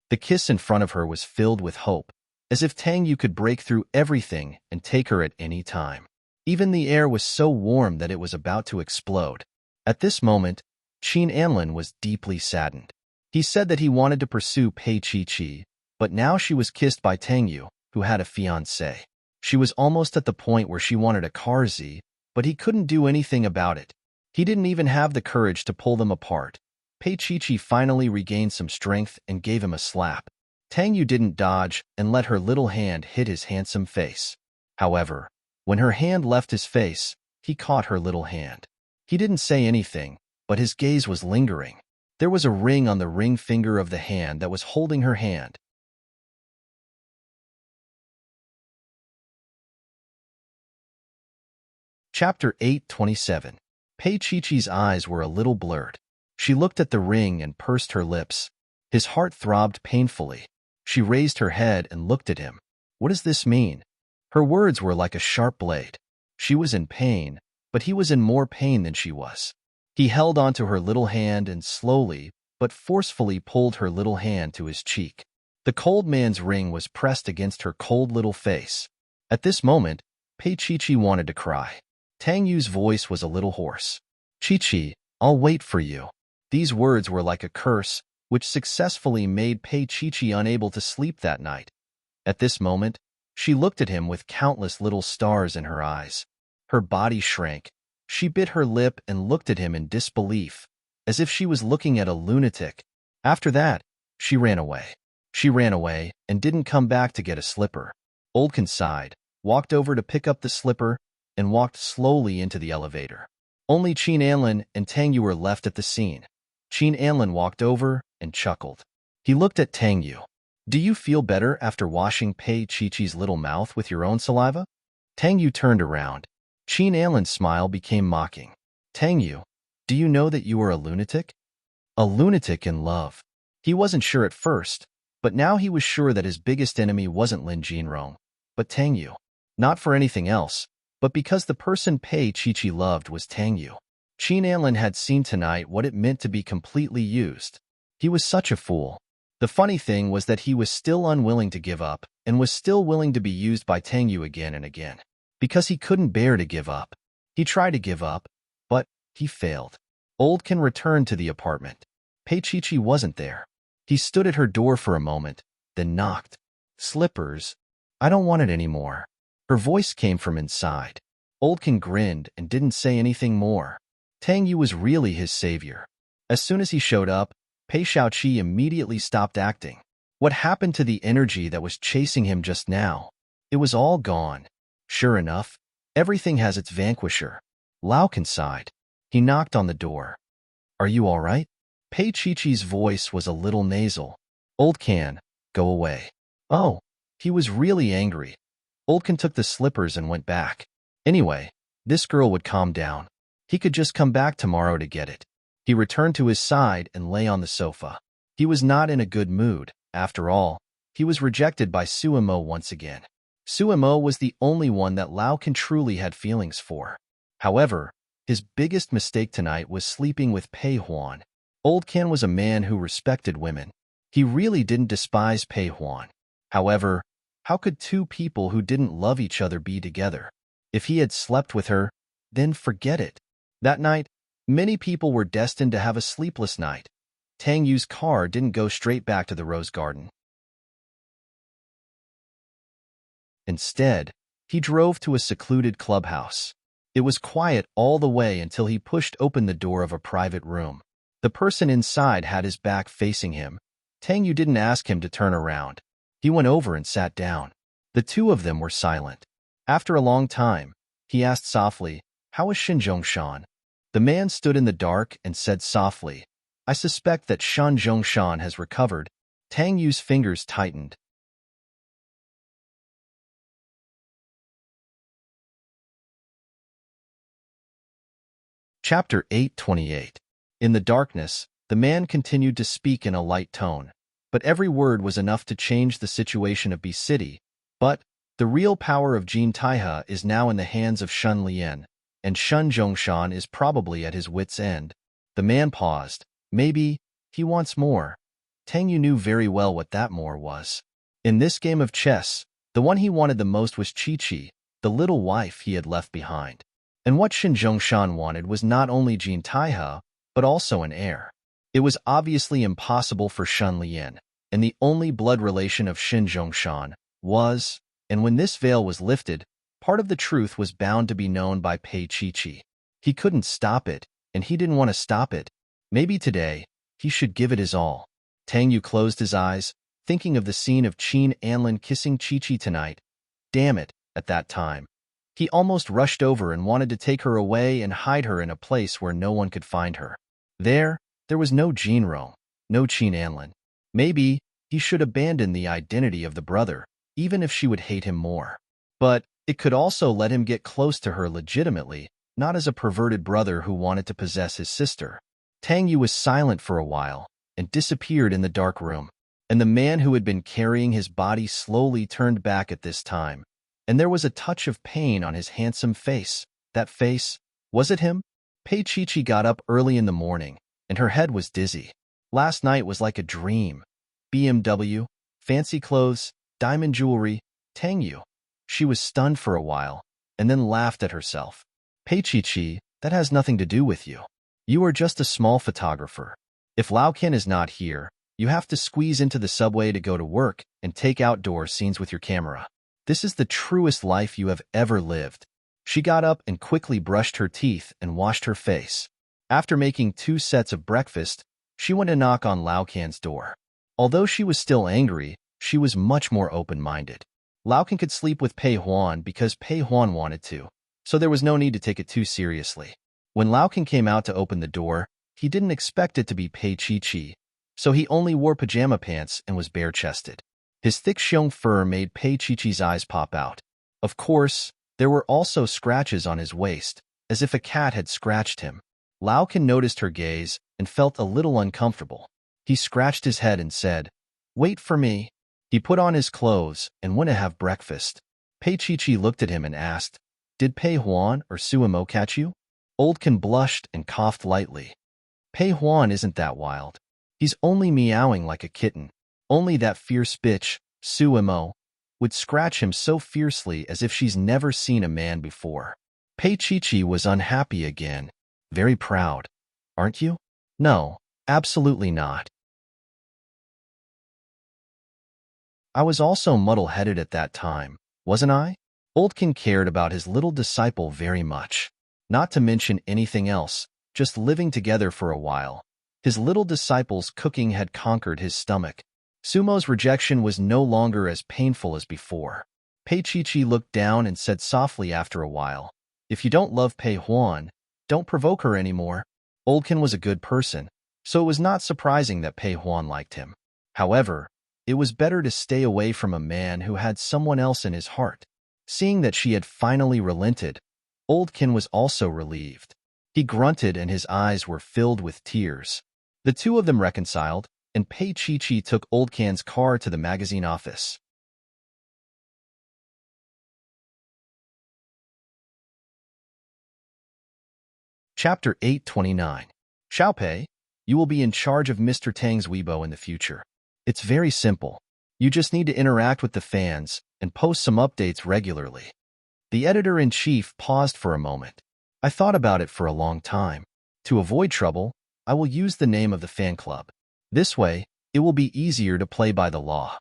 The kiss in front of her was filled with hope, as if Tang Yu could break through everything and take her at any time. Even the air was so warm that it was about to explode. At this moment, Qin Anlin was deeply saddened. He said that he wanted to pursue Pei Chi-Chi, but now she was kissed by Tang Yu, who had a fiancé. She was almost at the point where she wanted a Karzi, but he couldn't do anything about it. He didn't even have the courage to pull them apart. Pei Chi-Chi finally regained some strength and gave him a slap. Tang Yu didn't dodge and let her little hand hit his handsome face. However, when her hand left his face, he caught her little hand. He didn't say anything, but his gaze was lingering. There was a ring on the ring finger of the hand that was holding her hand. Chapter 8:27. Pei Chi-Chi's eyes were a little blurred. She looked at the ring and pursed her lips. His heart throbbed painfully. She raised her head and looked at him. What does this mean? Her words were like a sharp blade. She was in pain, but he was in more pain than she was. He held onto her little hand and slowly, but forcefully pulled her little hand to his cheek. The cold man's ring was pressed against her cold little face. At this moment, Pei Chi-Chi wanted to cry. Tang Yu's voice was a little hoarse. Chi-Chi, I'll wait for you. These words were like a curse, which successfully made Pei Chi-Chi unable to sleep that night. At this moment, she looked at him with countless little stars in her eyes. Her body shrank. She bit her lip and looked at him in disbelief, as if she was looking at a lunatic. After that, she ran away. She ran away and didn't come back to get a slipper. Oldkin sighed, walked over to pick up the slipper, and walked slowly into the elevator. Only Qin Anlin and Tang Yu were left at the scene. Qin Anlin walked over and chuckled. He looked at Tang Yu. Do you feel better after washing Pei Chi-Chi's little mouth with your own saliva? Tang Yu turned around. Qin Anlin's smile became mocking. Tang Yu, do you know that you are a lunatic? A lunatic in love. He wasn't sure at first, but now he was sure that his biggest enemy wasn't Lin Jinrong, but Tang Yu. Not for anything else, but because the person Pei Chi-Chi loved was Tang Yu. Qin Anlin had seen tonight what it meant to be completely used. He was such a fool. The funny thing was that he was still unwilling to give up and was still willing to be used by Tang Yu again and again. Because he couldn't bear to give up. He tried to give up, but he failed. Oldkin returned to the apartment. Pei Chi-Chi wasn't there. He stood at her door for a moment, then knocked. Slippers. I don't want it anymore. Her voice came from inside. Oldkin grinned and didn't say anything more. Tang Yu was really his savior. As soon as he showed up, Pei Shaoqi immediately stopped acting. What happened to the energy that was chasing him just now? It was all gone. Sure enough, everything has its vanquisher. Laukin sighed. He knocked on the door. Are you all right? Pei Chi-Chi's voice was a little nasal. Oldkin, go away. Oh, he was really angry. Oldkin took the slippers and went back. Anyway, this girl would calm down. He could just come back tomorrow to get it. He returned to his side and lay on the sofa. He was not in a good mood. After all, he was rejected by Suimo once again. Suimo was the only one that Laukin truly had feelings for. However, his biggest mistake tonight was sleeping with Pei Huan. Oldkin was a man who respected women. He really didn't despise Pei Huan. However, how could two people who didn't love each other be together? If he had slept with her, then forget it. That night, many people were destined to have a sleepless night. Tang Yu's car didn't go straight back to the Rose Garden. Instead, he drove to a secluded clubhouse. It was quiet all the way until he pushed open the door of a private room. The person inside had his back facing him. Tang Yu didn't ask him to turn around. He went over and sat down. The two of them were silent. After a long time, he asked softly, "How is Shan?" The man stood in the dark and said softly, "I suspect that Shan has recovered." Tang Yu's fingers tightened. Chapter 8:28. In the darkness, the man continued to speak in a light tone, but every word was enough to change the situation of B City. But the real power of Jin Taihe is now in the hands of Shun Lian, and Shun Zhongshan is probably at his wit's end. The man paused. Maybe he wants more. Tang Yu knew very well what that more was. In this game of chess, the one he wanted the most was Chi-Chi, the little wife he had left behind. And what Shin Zhongshan wanted was not only Jin Taihe, but also an heir. It was obviously impossible for Shun Lian, and the only blood relation of Shin Zhongshan was, and when this veil was lifted, part of the truth was bound to be known by Pei Chi-Chi. He couldn't stop it, and he didn't want to stop it. Maybe today, he should give it his all. Tang Yu closed his eyes, thinking of the scene of Qin Anlin kissing Chi-Chi tonight. Damn it, at that time. He almost rushed over and wanted to take her away and hide her in a place where no one could find her. There was no Jinro, no Qin Anlin. Maybe he should abandon the identity of the brother, even if she would hate him more. But it could also let him get close to her legitimately, not as a perverted brother who wanted to possess his sister. Tang Yu was silent for a while and disappeared in the dark room. And the man who had been carrying his body slowly turned back at this time, and there was a touch of pain on his handsome face. That face, was it him? Pei Chi-Chi got up early in the morning, and her head was dizzy. Last night was like a dream. BMW, fancy clothes, diamond jewelry, Tang Yu. She was stunned for a while, and then laughed at herself. Pei Chi-Chi, that has nothing to do with you. You are just a small photographer. If Lao Qian is not here, you have to squeeze into the subway to go to work and take outdoor scenes with your camera. This is the truest life you have ever lived. She got up and quickly brushed her teeth and washed her face. After making 2 sets of breakfast, she went to knock on Lao Qian's door. Although she was still angry, she was much more open-minded. Lao Qian could sleep with Pei Huan because Pei Huan wanted to, so there was no need to take it too seriously. When Lao Qian came out to open the door, he didn't expect it to be Pei Chi-Chi, so he only wore pajama pants and was bare-chested. His thick xiong fur made Pei Chi-Chi's eyes pop out. Of course, there were also scratches on his waist, as if a cat had scratched him. Lao Qian noticed her gaze and felt a little uncomfortable. He scratched his head and said, "Wait for me." He put on his clothes and went to have breakfast. Pei Chi-Chi looked at him and asked, "Did Pei Huan or Suimo catch you?" Old Qian blushed and coughed lightly. "Pei Huan isn't that wild. He's only meowing like a kitten. Only that fierce bitch, Suimo, would scratch him so fiercely as if she's never seen a man before." Pei Chi-Chi was unhappy again. "Very proud, aren't you?" "No, absolutely not. I was also muddle-headed at that time, wasn't I?" Old Qian cared about his little disciple very much. Not to mention anything else, just living together for a while. His little disciple's cooking had conquered his stomach. Sumo's rejection was no longer as painful as before. Pei Chi-Chi looked down and said softly after a while, "If you don't love Pei Huan, don't provoke her anymore." Old Qian was a good person, so it was not surprising that Pei Huan liked him. However, it was better to stay away from a man who had someone else in his heart. Seeing that she had finally relented, Old Qian was also relieved. He grunted and his eyes were filled with tears. The two of them reconciled, and Pei Chi-Chi took Old Qian's car to the magazine office. Chapter 829. Xiaopei, you will be in charge of Mr. Tang's Weibo in the future. It's very simple. You just need to interact with the fans and post some updates regularly. The editor-in-chief paused for a moment. I thought about it for a long time. To avoid trouble, I will use the name of the fan club. This way, it will be easier to play by the law.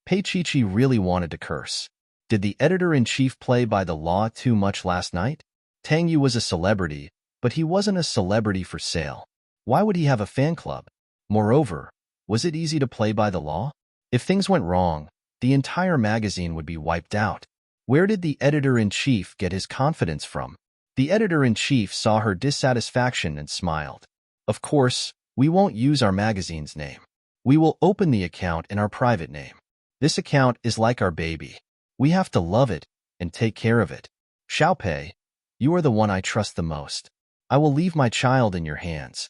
Pei Chi-Chi really wanted to curse. Did the editor-in-chief play by the law too much last night? Tang Yu was a celebrity, but he wasn't a celebrity for sale. Why would he have a fan club? Moreover, was it easy to play by the law? If things went wrong, the entire magazine would be wiped out. Where did the editor-in-chief get his confidence from? The editor-in-chief saw her dissatisfaction and smiled. Of course, we won't use our magazine's name. We will open the account in our private name. This account is like our baby. We have to love it and take care of it. Xiaopei, you are the one I trust the most. I will leave my child in your hands.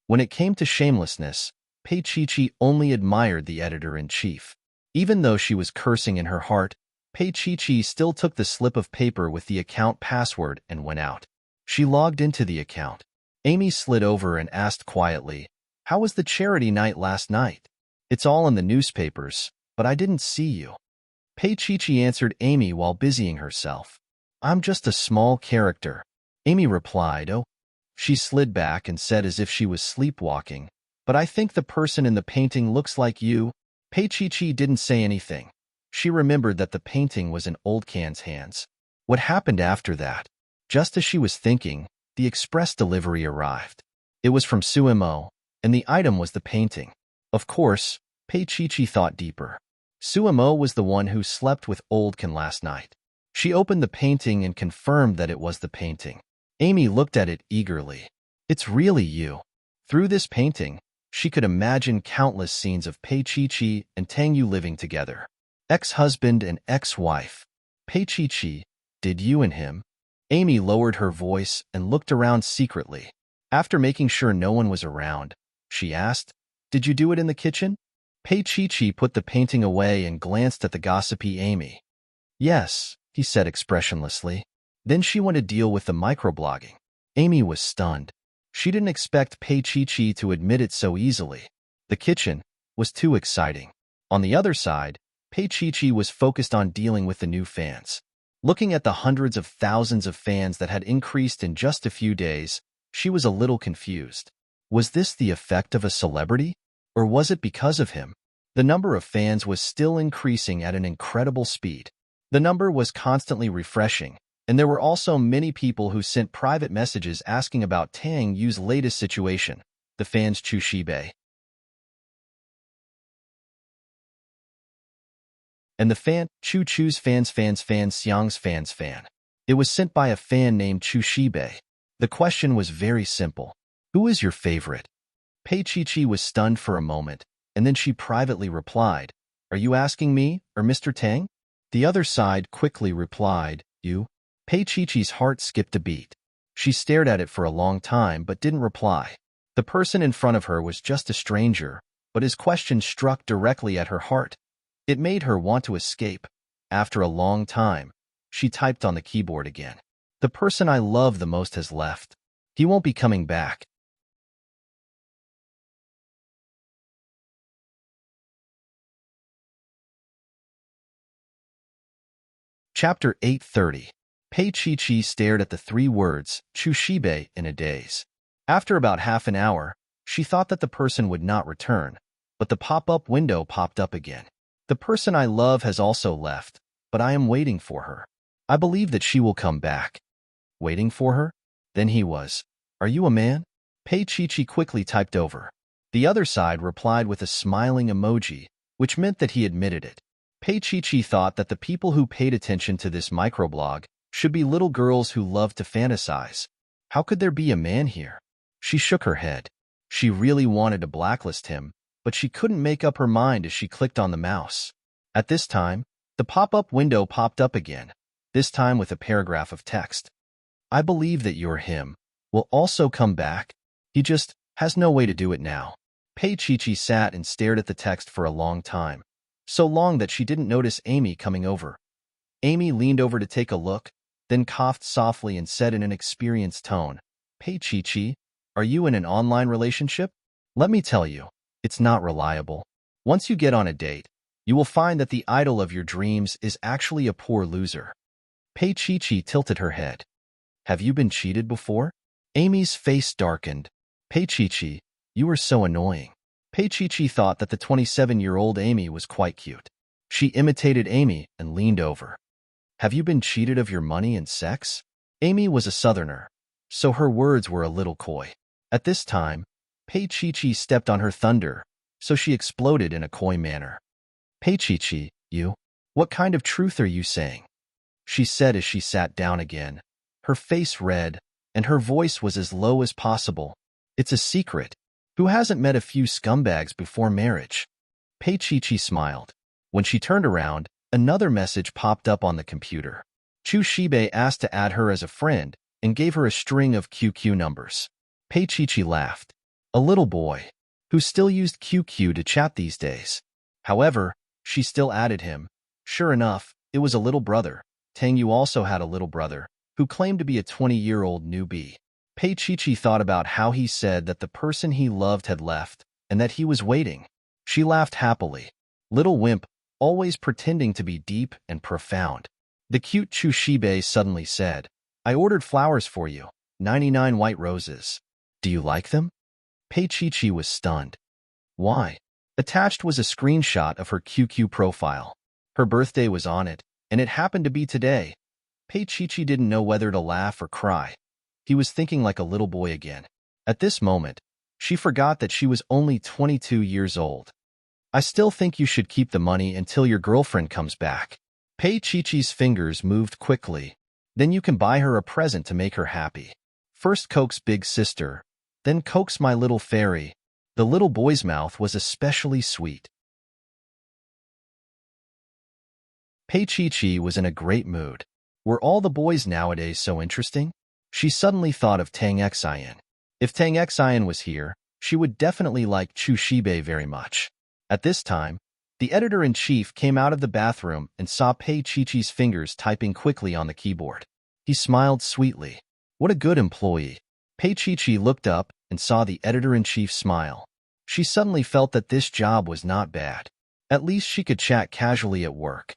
When it came to shamelessness, Pei Chi-Chi only admired the editor-in-chief. Even though she was cursing in her heart, Pei Chi-Chi still took the slip of paper with the account password and went out. She logged into the account. Amy slid over and asked quietly, "How was the charity night last night?" It's all in the newspapers, but I didn't see you. Pei Chi answered Amy while busying herself. I'm just a small character. Amy replied, oh. She slid back and said as if she was sleepwalking, but I think the person in the painting looks like you. Pei Chi didn't say anything. She remembered that the painting was in Old Can's hands. What happened after that? Just as she was thinking, the express delivery arrived. It was from Suemo, and the item was the painting. Of course, Pei Chi thought deeper. Suemo was the one who slept with Old Can last night. She opened the painting and confirmed that it was the painting. Amy looked at it eagerly. It's really you. Through this painting, she could imagine countless scenes of Pei Chi and Tang Yu living together. Ex-husband and ex-wife. Pei Chi, did you and him? Amy lowered her voice and looked around secretly. After making sure no one was around, she asked, did you do it in the kitchen? Pei Chi put the painting away and glanced at the gossipy Amy. Yes, he said expressionlessly. Then she went to deal with the microblogging. Amy was stunned. She didn't expect Pei Chi to admit it so easily. The kitchen was too exciting. On the other side, Pei Chi was focused on dealing with the new fans. Looking at the hundreds of thousands of fans that had increased in just a few days, she was a little confused. Was this the effect of a celebrity? Or was it because of him? The number of fans was still increasing at an incredible speed. The number was constantly refreshing, and there were also many people who sent private messages asking about Tang Yu's latest situation, the fans Chu Shibei. And the fan, Chu Chu's fans Xiang's fans fan. It was sent by a fan named Chu Shibei. The question was very simple. Who is your favorite? Pei Chi was stunned for a moment, and then she privately replied, are you asking me, or Mr. Tang? The other side quickly replied, you. Pei Chi's heart skipped a beat. She stared at it for a long time but didn't reply. The person in front of her was just a stranger, but his question struck directly at her heart. It made her want to escape. After a long time, she typed on the keyboard again. The person I love the most has left. He won't be coming back. Chapter 830. Pei Chi stared at the three words, Chu Shibei, in a daze. After about half an hour, she thought that the person would not return, but the pop-up window popped up again. The person I love has also left, but I am waiting for her. I believe that she will come back. Waiting for her? Then he was. Are you a man? Pei Chi quickly typed over. The other side replied with a smiling emoji, which meant that he admitted it. Pei Chi thought that the people who paid attention to this microblog should be little girls who loved to fantasize. How could there be a man here? She shook her head. She really wanted to blacklist him, but she couldn't make up her mind as she clicked on the mouse. At this time, the pop-up window popped up again, this time with a paragraph of text. I believe that you're him. Will also come back. He just has no way to do it now. Pei Chi sat and stared at the text for a long time. So long that she didn't notice Amy coming over. Amy leaned over to take a look, then coughed softly and said in an experienced tone, Pei Chi, are you in an online relationship? Let me tell you, it's not reliable. Once you get on a date, you will find that the idol of your dreams is actually a poor loser. Pei Chi tilted her head. Have you been cheated before? Amy's face darkened. Pei Chi, you are so annoying. Pei Chi thought that the 27-year-old Amy was quite cute. She imitated Amy and leaned over. Have you been cheated of your money and sex? Amy was a southerner, so her words were a little coy. At this time, Pei Chi stepped on her thunder, so she exploded in a coy manner. Pei Chi, you? What kind of truth are you saying? She said as she sat down again, her face red, and her voice was as low as possible. It's a secret. Who hasn't met a few scumbags before marriage? Pei Chi smiled. When she turned around, another message popped up on the computer. Chu Shibei asked to add her as a friend and gave her a string of QQ numbers. Pei Chi laughed. A little boy, who still used QQ to chat these days. However, she still added him. Sure enough, it was a little brother. Tang Yu also had a little brother, who claimed to be a 20-year-old newbie. Pei Chi thought about how he said that the person he loved had left, and that he was waiting. She laughed happily. Little wimp, always pretending to be deep and profound. The cute Chushibe suddenly said, I ordered flowers for you, 99 white roses. Do you like them? Pei-Chi-Chi was stunned. Why? Attached was a screenshot of her QQ profile. Her birthday was on it, and it happened to be today. Pei-Chi-Chi didn't know whether to laugh or cry. He was thinking like a little boy again. At this moment, she forgot that she was only 22 years old. I still think you should keep the money until your girlfriend comes back. Pei-Chi-Chi's fingers moved quickly. Then you can buy her a present to make her happy. First coax big sister, then coax my little fairy. The little boy's mouth was especially sweet. Pei-Chi-Chi was in a great mood. Were all the boys nowadays so interesting? She suddenly thought of Tang Xian. If Tang Xian was here, she would definitely like Chu Shibe very much. At this time, the editor-in-chief came out of the bathroom and saw Pei-Chi-Chi's fingers typing quickly on the keyboard. He smiled sweetly. What a good employee. Pei-Chi-Chi looked up and saw the editor-in-chief smile. She suddenly felt that this job was not bad. At least she could chat casually at work.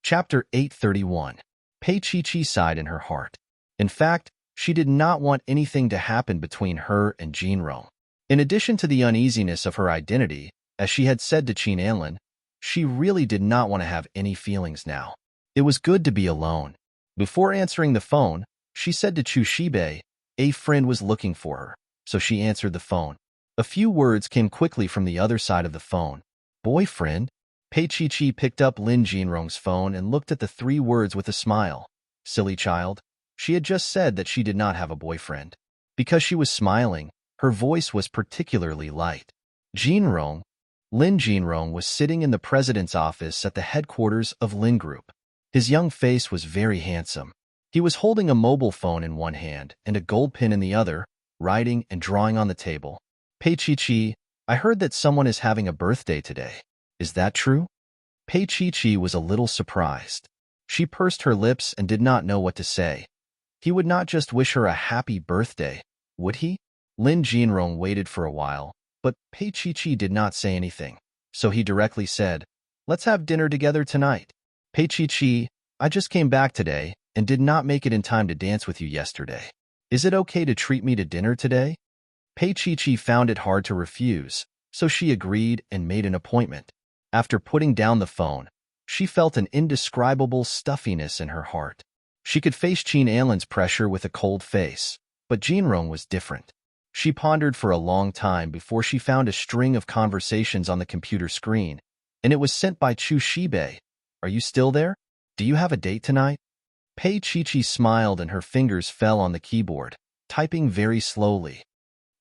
Chapter 831. Pei-Chi-Chi sighed in her heart. In fact, she did not want anything to happen between her and Jinrong. In addition to the uneasiness of her identity, as she had said to Qin Anlin, she really did not want to have any feelings now. It was good to be alone. Before answering the phone, she said to Chu Shibe, a friend was looking for her, so she answered the phone. A few words came quickly from the other side of the phone. Boyfriend? Pei-Chi-Chi picked up Lin Jinrong's phone and looked at the 3 words with a smile. Silly child. She had just said that she did not have a boyfriend. Because she was smiling, her voice was particularly light. Jinrong. Lin Jinrong was sitting in the president's office at the headquarters of Lin Group. His young face was very handsome. He was holding a mobile phone in one hand and a gold pin in the other, writing and drawing on the table. Pei-Chi-Chi, I heard that someone is having a birthday today. Is that true? Pei-Chi-Chi was a little surprised. She pursed her lips and did not know what to say. He would not just wish her a happy birthday, would he? Lin Jinrong waited for a while, but Pei-Chi-Chi did not say anything, so he directly said, Let's have dinner together tonight. Pei-Chi-Chi, I just came back today and did not make it in time to dance with you yesterday. Is it okay to treat me to dinner today? Pei-Chi-Chi found it hard to refuse, so she agreed and made an appointment. After putting down the phone, she felt an indescribable stuffiness in her heart. She could face Qin Anlin's pressure with a cold face, but Jinrong was different. She pondered for a long time before she found a string of conversations on the computer screen, and it was sent by Chu Shibe. Are you still there? Do you have a date tonight? Pei-Chi-Chi smiled and her fingers fell on the keyboard, typing very slowly.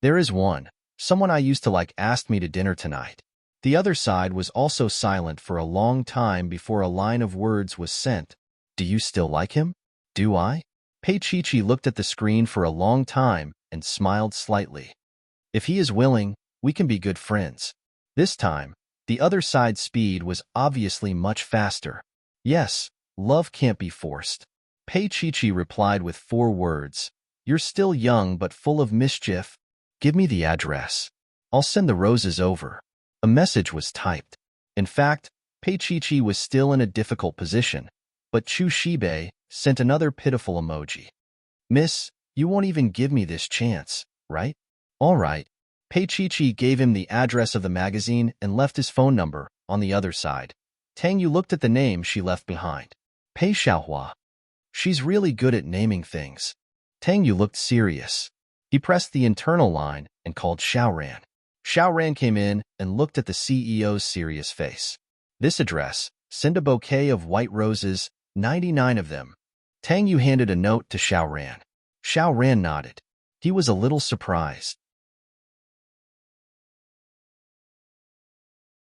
There is one. Someone I used to like asked me to dinner tonight. The other side was also silent for a long time before a line of words was sent. Do you still like him? Do I? Pei-Chi-Chi looked at the screen for a long time and smiled slightly. If he is willing, we can be good friends. This time, the other side's speed was obviously much faster. Yes, love can't be forced. Pei-Chi-Chi replied with 4 words. You're still young but full of mischief. Give me the address. I'll send the roses over. A message was typed. In fact, Pei-Chi-Chi was still in a difficult position, but Chu Shibe sent another pitiful emoji. Miss, you won't even give me this chance, right? All right. Pei-Chi-Chi gave him the address of the magazine and left his phone number on the other side. Tang Yu looked at the name she left behind. Pei Xiaohua. She's really good at naming things. Tang Yu looked serious. He pressed the internal line and called Xiaoran. Xiaoran came in and looked at the CEO's serious face. This address, send a bouquet of white roses, 99 of them. Tang Yu handed a note to Xiaoran. Xiaoran nodded. He was a little surprised.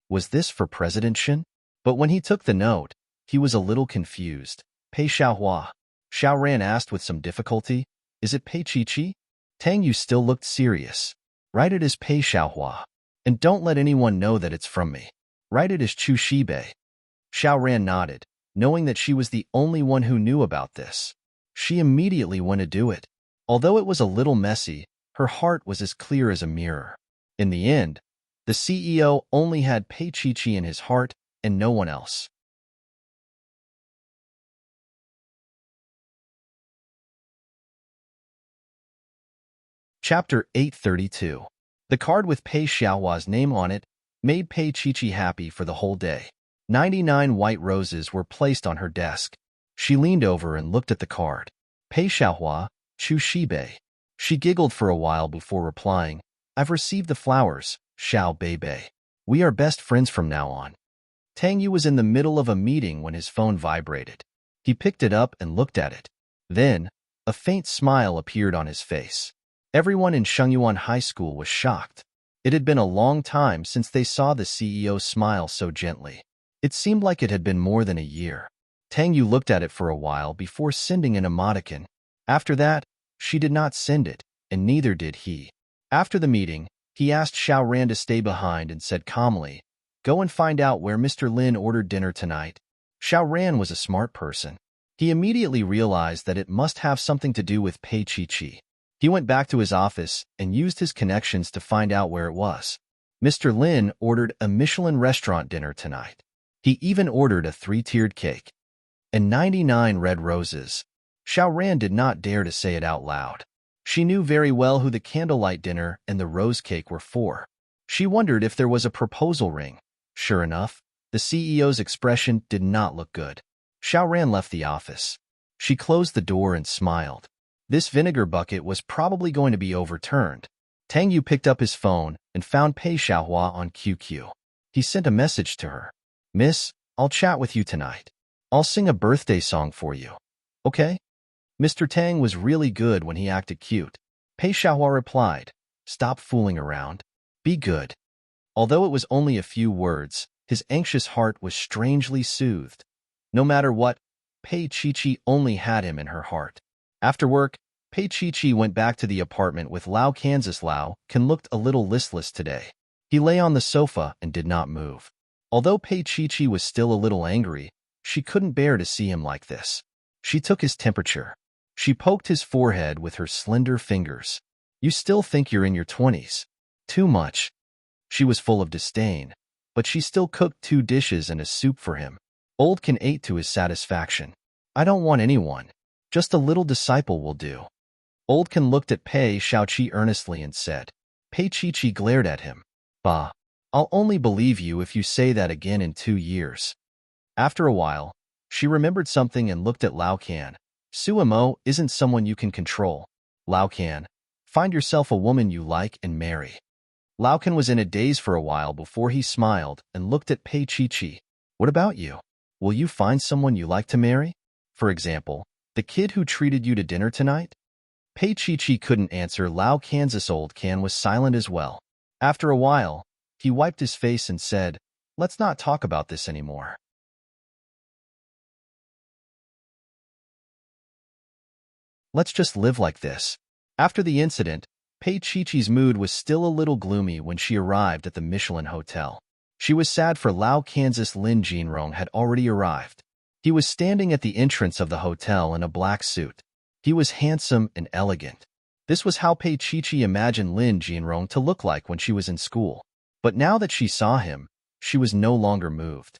Was this for President Shen? But when he took the note, he was a little confused. Pei Xiaohua. Xiaoran asked with some difficulty. Is it Pei-Chi-Chi? Tang Yu still looked serious. Write it as Pei Xiaohua. And don't let anyone know that it's from me. Write it as Chu Shibe. Xiaoran nodded, knowing that she was the only one who knew about this. She immediately went to do it. Although it was a little messy, her heart was as clear as a mirror. In the end, the CEO only had Pei Chi in his heart and no one else. Chapter 832. The card with Pei Xiaohua's name on it made Pei Chi happy for the whole day. 99 white roses were placed on her desk. She leaned over and looked at the card. Pei Xiaohua, Chu Shibei. She giggled for a while before replying, I've received the flowers, Xiao Beibei. We are best friends from now on. Tang Yu was in the middle of a meeting when his phone vibrated. He picked it up and looked at it. Then, a faint smile appeared on his face. Everyone in Shengyuan High School was shocked. It had been a long time since they saw the CEO smile so gently. It seemed like it had been more than a year. Tang Yu looked at it for a while before sending an emoticon. After that, she did not send it, and neither did he. After the meeting, he asked Xiao Ran to stay behind and said calmly, Go and find out where Mr. Lin ordered dinner tonight. Xiao Ran was a smart person. He immediately realized that it must have something to do with Pei Chi. He went back to his office and used his connections to find out where it was. Mr. Lin ordered a Michelin restaurant dinner tonight. He even ordered a 3-tiered cake and 99 red roses. Xiao Ran did not dare to say it out loud. She knew very well who the candlelight dinner and the rose cake were for. She wondered if there was a proposal ring. Sure enough, the CEO's expression did not look good. Xiao Ran left the office. She closed the door and smiled. This vinegar bucket was probably going to be overturned. Tang Yu picked up his phone and found Pei Xiaohua on QQ. He sent a message to her. Miss, I'll chat with you tonight. I'll sing a birthday song for you. Okay? Mr. Tang was really good when he acted cute. Pei Xiaohua replied, Stop fooling around. Be good. Although it was only a few words, his anxious heart was strangely soothed. No matter what, Pei Chi only had him in her heart. After work, Pei Chi went back to the apartment with Lao Kansas. Lao Kan looked a little listless today. He lay on the sofa and did not move. Although Pei Chi was still a little angry, she couldn't bear to see him like this. She took his temperature. She poked his forehead with her slender fingers. You still think you're in your 20s. Too much. She was full of disdain, but she still cooked 2 dishes and a soup for him. Old Kan ate to his satisfaction. I don't want anyone. Just a little disciple will do. Old Kan looked at Pei Xiaoqi earnestly and said. Pei Chi glared at him. Bah, I'll only believe you if you say that again in 2 years. After a while, she remembered something and looked at Lao Kan. Suimo isn't someone you can control. Lao Kan, find yourself a woman you like and marry. Lao Kan was in a daze for a while before he smiled and looked at Pei Chi. What about you? Will you find someone you like to marry? For example, the kid who treated you to dinner tonight? Pei Chi couldn't answer. Lao Kan's Old Kan was silent as well. After a while, he wiped his face and said, Let's not talk about this anymore. Let's just live like this. After the incident, Pei Chi's mood was still a little gloomy when she arrived at the Michelin Hotel. She was sad for Lao Kansas. Lin Jinrong had already arrived. He was standing at the entrance of the hotel in a black suit. He was handsome and elegant. This was how Pei Chi imagined Lin Jinrong to look like when she was in school. But now that she saw him, she was no longer moved.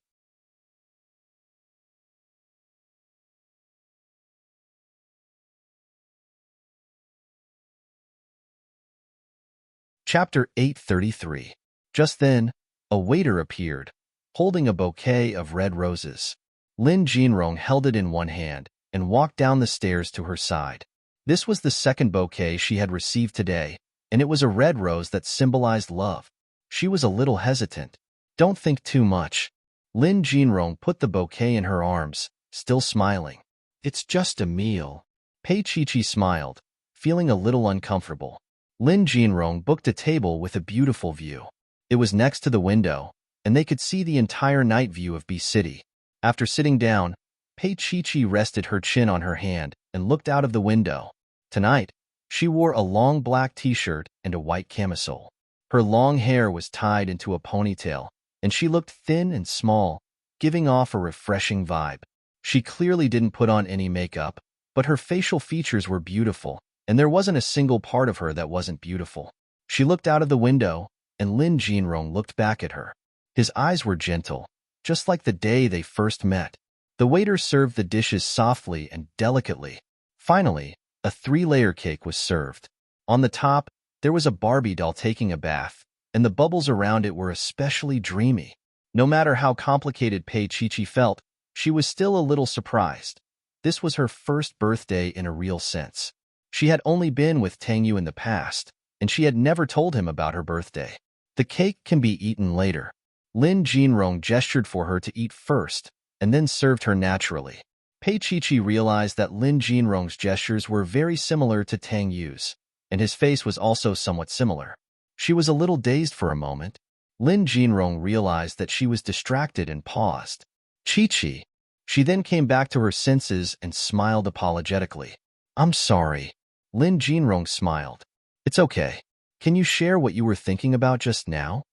Chapter 833. Just then, a waiter appeared, holding a bouquet of red roses. Lin Jinrong held it in one hand and walked down the stairs to her side. This was the second bouquet she had received today, and it was a red rose that symbolized love. She was a little hesitant. Don't think too much. Lin Jinrong put the bouquet in her arms, still smiling. It's just a meal. Pei Chi smiled, feeling a little uncomfortable. Lin Jinrong booked a table with a beautiful view. It was next to the window, and they could see the entire night view of B City. After sitting down, Pei Chi rested her chin on her hand and looked out of the window. Tonight, she wore a long black t-shirt and a white camisole. Her long hair was tied into a ponytail, and she looked thin and small, giving off a refreshing vibe. She clearly didn't put on any makeup, But her facial features were beautiful, and there wasn't a single part of her that wasn't beautiful. She looked out of the window, and Lin Jinrong looked back at her. His eyes were gentle, just like the day they first met. The waiter served the dishes softly and delicately. Finally, a 3-layer cake was served. On the top, there was a Barbie doll taking a bath, and the bubbles around it were especially dreamy. No matter how complicated Pei Chi felt, she was still a little surprised. This was her first birthday in a real sense. She had only been with Tang Yu in the past, and she had never told him about her birthday. The cake can be eaten later. Lin Jinrong gestured for her to eat first, and then served her naturally. Pei Chi realized that Lin Jinrong's gestures were very similar to Tang Yu's, and his face was also somewhat similar. She was a little dazed for a moment. Lin Jinrong realized that she was distracted and paused. Chi. She then came back to her senses and smiled apologetically. I'm sorry. Lin Jinrong smiled. It's okay. Can you share what you were thinking about just now?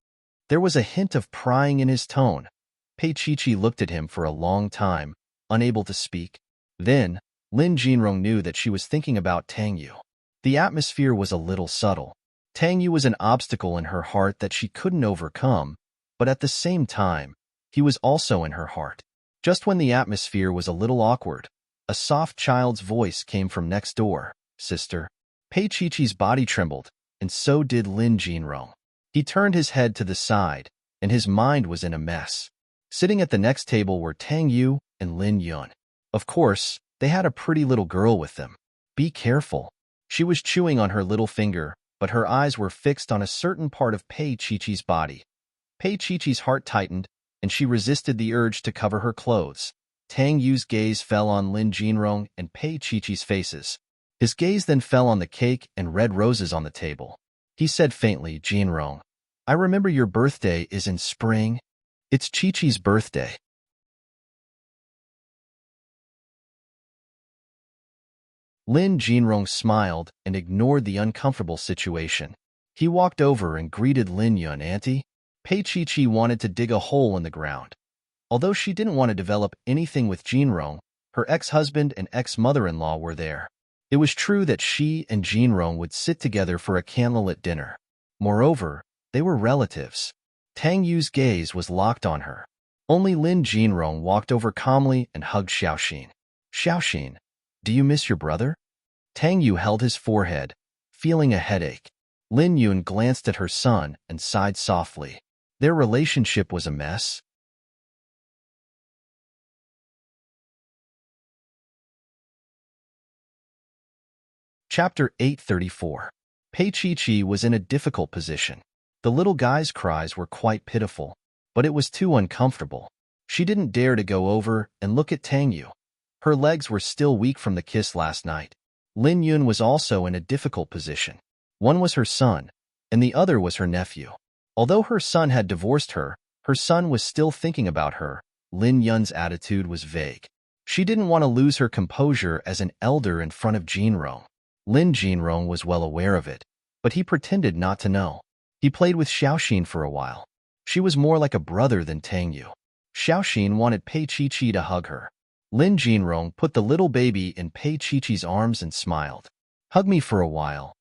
There was a hint of prying in his tone. Pei Chi looked at him for a long time, unable to speak. Then, Lin Jinrong knew that she was thinking about Tang Yu. The atmosphere was a little subtle. Tang Yu was an obstacle in her heart that she couldn't overcome, but at the same time, he was also in her heart. Just when the atmosphere was a little awkward, a soft child's voice came from next door. Sister. Pei Chi's body trembled, and so did Lin Jinrong. He turned his head to the side, and his mind was in a mess. Sitting at the next table were Tang Yu and Lin Yun. Of course, they had a pretty little girl with them. Be careful. She was chewing on her little finger, but her eyes were fixed on a certain part of Pei Chi's body. Pei Chi's heart tightened, and she resisted the urge to cover her clothes. Tang Yu's gaze fell on Lin Jinrong and Pei Chi's faces. His gaze then fell on the cake and red roses on the table. He said faintly, Jinrong, I remember your birthday is in spring. It's Chi-Chi's birthday. Lin Jinrong smiled and ignored the uncomfortable situation. He walked over and greeted Lin Yun. Auntie. Pei Chi wanted to dig a hole in the ground. Although she didn't want to develop anything with Jinrong, her ex-husband and ex-mother-in-law were there. It was true that she and Jinrong would sit together for a candlelit dinner. Moreover, they were relatives. Tang Yu's gaze was locked on her. Only Lin Jinrong walked over calmly and hugged Xiaoxin. Xiaoxin, do you miss your brother? Tang Yu held his forehead, feeling a headache. Lin Yun glanced at her son and sighed softly. Their relationship was a mess. Chapter 834. Pei Chi was in a difficult position. The little guy's cries were quite pitiful, but it was too uncomfortable. She didn't dare to go over and look at Tang Yu. Her legs were still weak from the kiss last night. Lin Yun was also in a difficult position. One was her son, and the other was her nephew. Although her son had divorced her, her son was still thinking about her. Lin Yun's attitude was vague. She didn't want to lose her composure as an elder in front of Jinrong. Lin Jinrong was well aware of it, but he pretended not to know. He played with Xiaoxin for a while. She was more like a brother than Tang Yu. Xiaoxin wanted Pei Chi to hug her. Lin Jinrong put the little baby in Pei Chi's arms and smiled. Hug me for a while.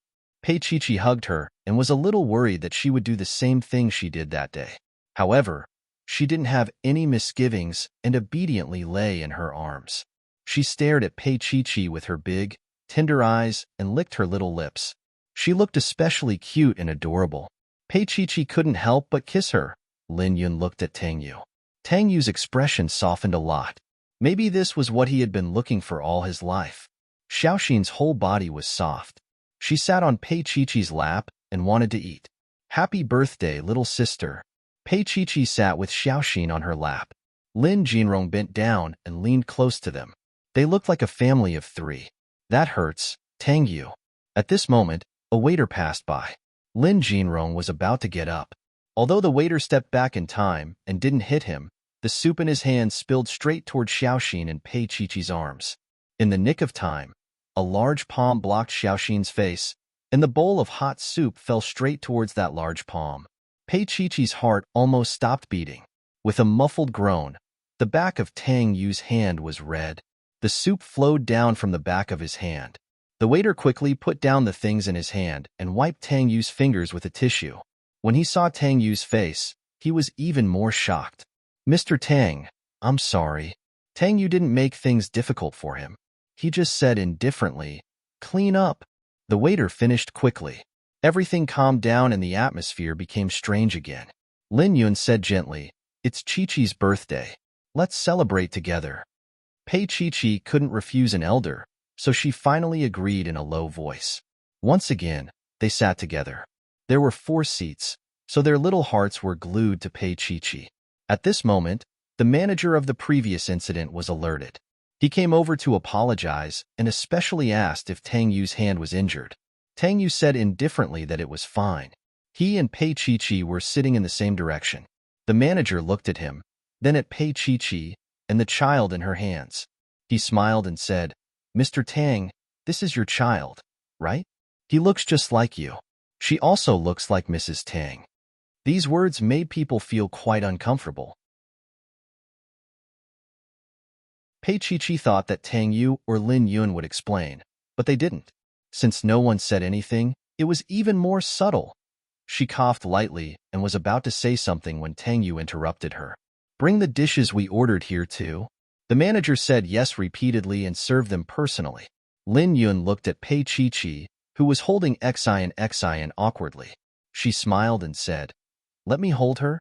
Pei Chi hugged her and was a little worried that she would do the same thing she did that day. However, she didn't have any misgivings and obediently lay in her arms. She stared at Pei Chi with her big, tender eyes and licked her little lips. She looked especially cute and adorable. Pei Chi couldn't help but kiss her. Lin Yun looked at Tang Yu. Tang Yu's expression softened a lot. Maybe this was what he had been looking for all his life. Xiaoxin's whole body was soft. She sat on Pei Chi's lap and wanted to eat. Happy birthday, little sister. Pei Chi sat with Xiaoxin on her lap. Lin Jinrong bent down and leaned close to them. They looked like a family of 3. That hurts, Tang Yu. At this moment, a waiter passed by. Lin Jinrong was about to get up. Although the waiter stepped back in time and didn't hit him, the soup in his hand spilled straight toward Xiaoxin and Pei Chi's arms. In the nick of time, a large palm blocked Xiaoxin's face, and the bowl of hot soup fell straight towards that large palm. Pei Chi's heart almost stopped beating. With a muffled groan, the back of Tang Yu's hand was red. The soup flowed down from the back of his hand. The waiter quickly put down the things in his hand and wiped Tang Yu's fingers with a tissue. When he saw Tang Yu's face, he was even more shocked. "Mr. Tang, I'm sorry." Tang Yu didn't make things difficult for him. He just said indifferently, "Clean up." The waiter finished quickly. Everything calmed down and the atmosphere became strange again. Lin Yun said gently, "It's Chi-Chi's birthday. Let's celebrate together." Pei Chi-Chi couldn't refuse an elder, so she finally agreed in a low voice. Once again, they sat together. There were 4 seats, so their little hearts were glued to Pei Chi-Chi. At this moment, the manager of the previous incident was alerted. He came over to apologize and especially asked if Tang Yu's hand was injured. Tang Yu said indifferently that it was fine. He and Pei Chi-Chi were sitting in the same direction. The manager looked at him, then at Pei Chi-Chi and the child in her hands. He smiled and said, "Mr. Tang, this is your child, right? He looks just like you. She also looks like Mrs. Tang." These words made people feel quite uncomfortable. Pei Chi-Chi thought that Tang Yu or Lin Yun would explain, but they didn't. Since no one said anything, it was even more subtle. She coughed lightly and was about to say something when Tang Yu interrupted her. "Bring the dishes we ordered here too." The manager said yes repeatedly and served them personally. Lin Yun looked at Pei Chi-Chi, who was holding Xian awkwardly. She smiled and said, "Let me hold her."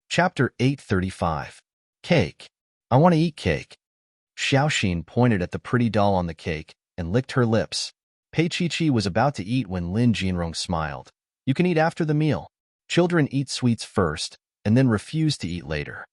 Chapter 835. Cake. "I want to eat cake." Xiaoxin pointed at the pretty doll on the cake and licked her lips. Pei Chi-Chi was about to eat when Lin Jinrong smiled. "You can eat after the meal. Children eat sweets first and then refuse to eat later."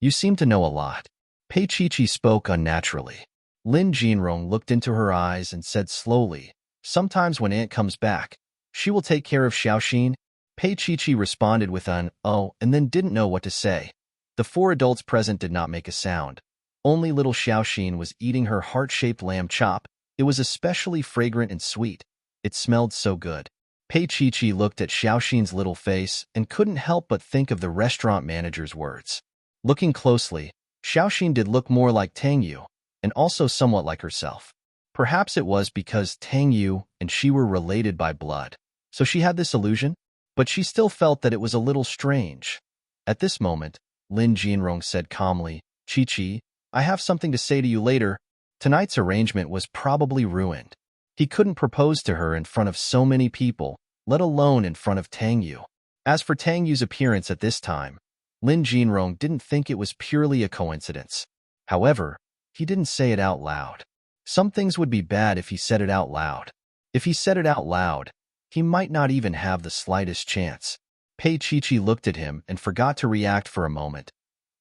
"You seem to know a lot." Pei Chi-Chi spoke unnaturally. Lin Jinrong looked into her eyes and said slowly, "Sometimes when Aunt comes back, she will take care of Xiaoxin." Pei Chi-Chi responded with an "oh" and then didn't know what to say. The 4 adults present did not make a sound. Only little Xiaoxin was eating her heart-shaped lamb chop. It was especially fragrant and sweet. It smelled so good. Pei Chi-Chi looked at Xiaoxin's little face and couldn't help but think of the restaurant manager's words. Looking closely, Xiaoxin did look more like Tang Yu, and also somewhat like herself. Perhaps it was because Tang Yu and she were related by blood, so she had this illusion, but she still felt that it was a little strange. At this moment, Lin Jinrong said calmly, "Chi-Chi, I have something to say to you later." Tonight's arrangement was probably ruined. He couldn't propose to her in front of so many people, let alone in front of Tang Yu. As for Tang Yu's appearance at this time, Lin Jinrong didn't think it was purely a coincidence. However, he didn't say it out loud. Some things would be bad if he said it out loud. If he said it out loud, he might not even have the slightest chance. Pei Chi-Chi looked at him and forgot to react for a moment.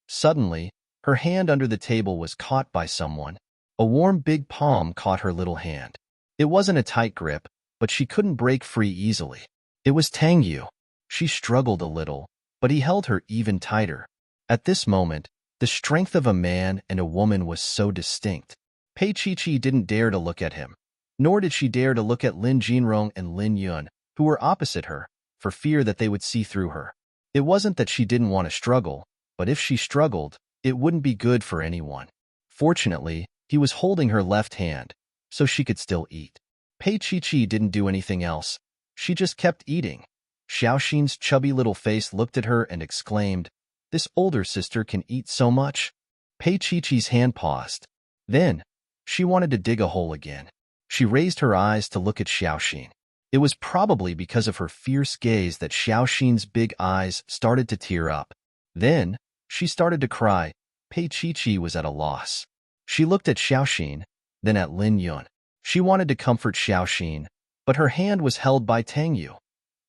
Suddenly, her hand under the table was caught by someone. A warm big palm caught her little hand. It wasn't a tight grip, but she couldn't break free easily. It was Tang Yu. She struggled a little, but he held her even tighter. At this moment, the strength of a man and a woman was so distinct. Pei Chi-Chi didn't dare to look at him, nor did she dare to look at Lin Jinrong and Lin Yun, who were opposite her, for fear that they would see through her. It wasn't that she didn't want to struggle, but if she struggled, it wouldn't be good for anyone. Fortunately, he was holding her left hand, so she could still eat. Pei Chi-Chi didn't do anything else. She just kept eating. Xiaoxin's chubby little face looked at her and exclaimed, "This older sister can eat so much." Pei Chi-Chi's hand paused. Then, she wanted to dig a hole again. She raised her eyes to look at Xiaoxin. It was probably because of her fierce gaze that Xiaoxin's big eyes started to tear up. Then, she started to cry. Pei Chi-Chi was at a loss. She looked at Xiaoxin, then at Lin Yun. She wanted to comfort Xiaoxin, but her hand was held by Tang Yu.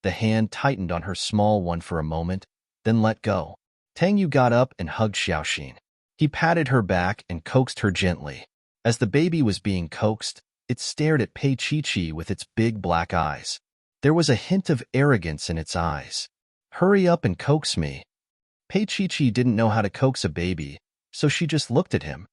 The hand tightened on her small one for a moment, then let go. Tang Yu got up and hugged Xiaoxin. He patted her back and coaxed her gently. As the baby was being coaxed, it stared at Pei Chi-Chi with its big black eyes. There was a hint of arrogance in its eyes. "Hurry up and coax me." Pei Chi-Chi didn't know how to coax a baby, so she just looked at him.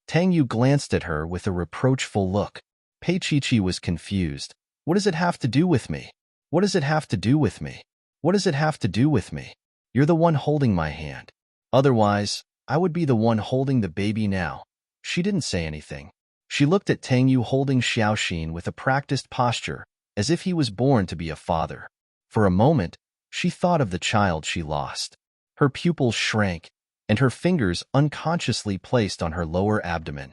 Tang Yu glanced at her with a reproachful look. Pei Chi-Chi was confused. What does it have to do with me? What does it have to do with me? What does it have to do with me? You're the one holding my hand. Otherwise, I would be the one holding the baby now. She didn't say anything. She looked at Tang Yu holding Xiaoxin with a practiced posture, as if he was born to be a father. For a moment, she thought of the child she lost. Her pupils shrank, and her fingers unconsciously placed on her lower abdomen.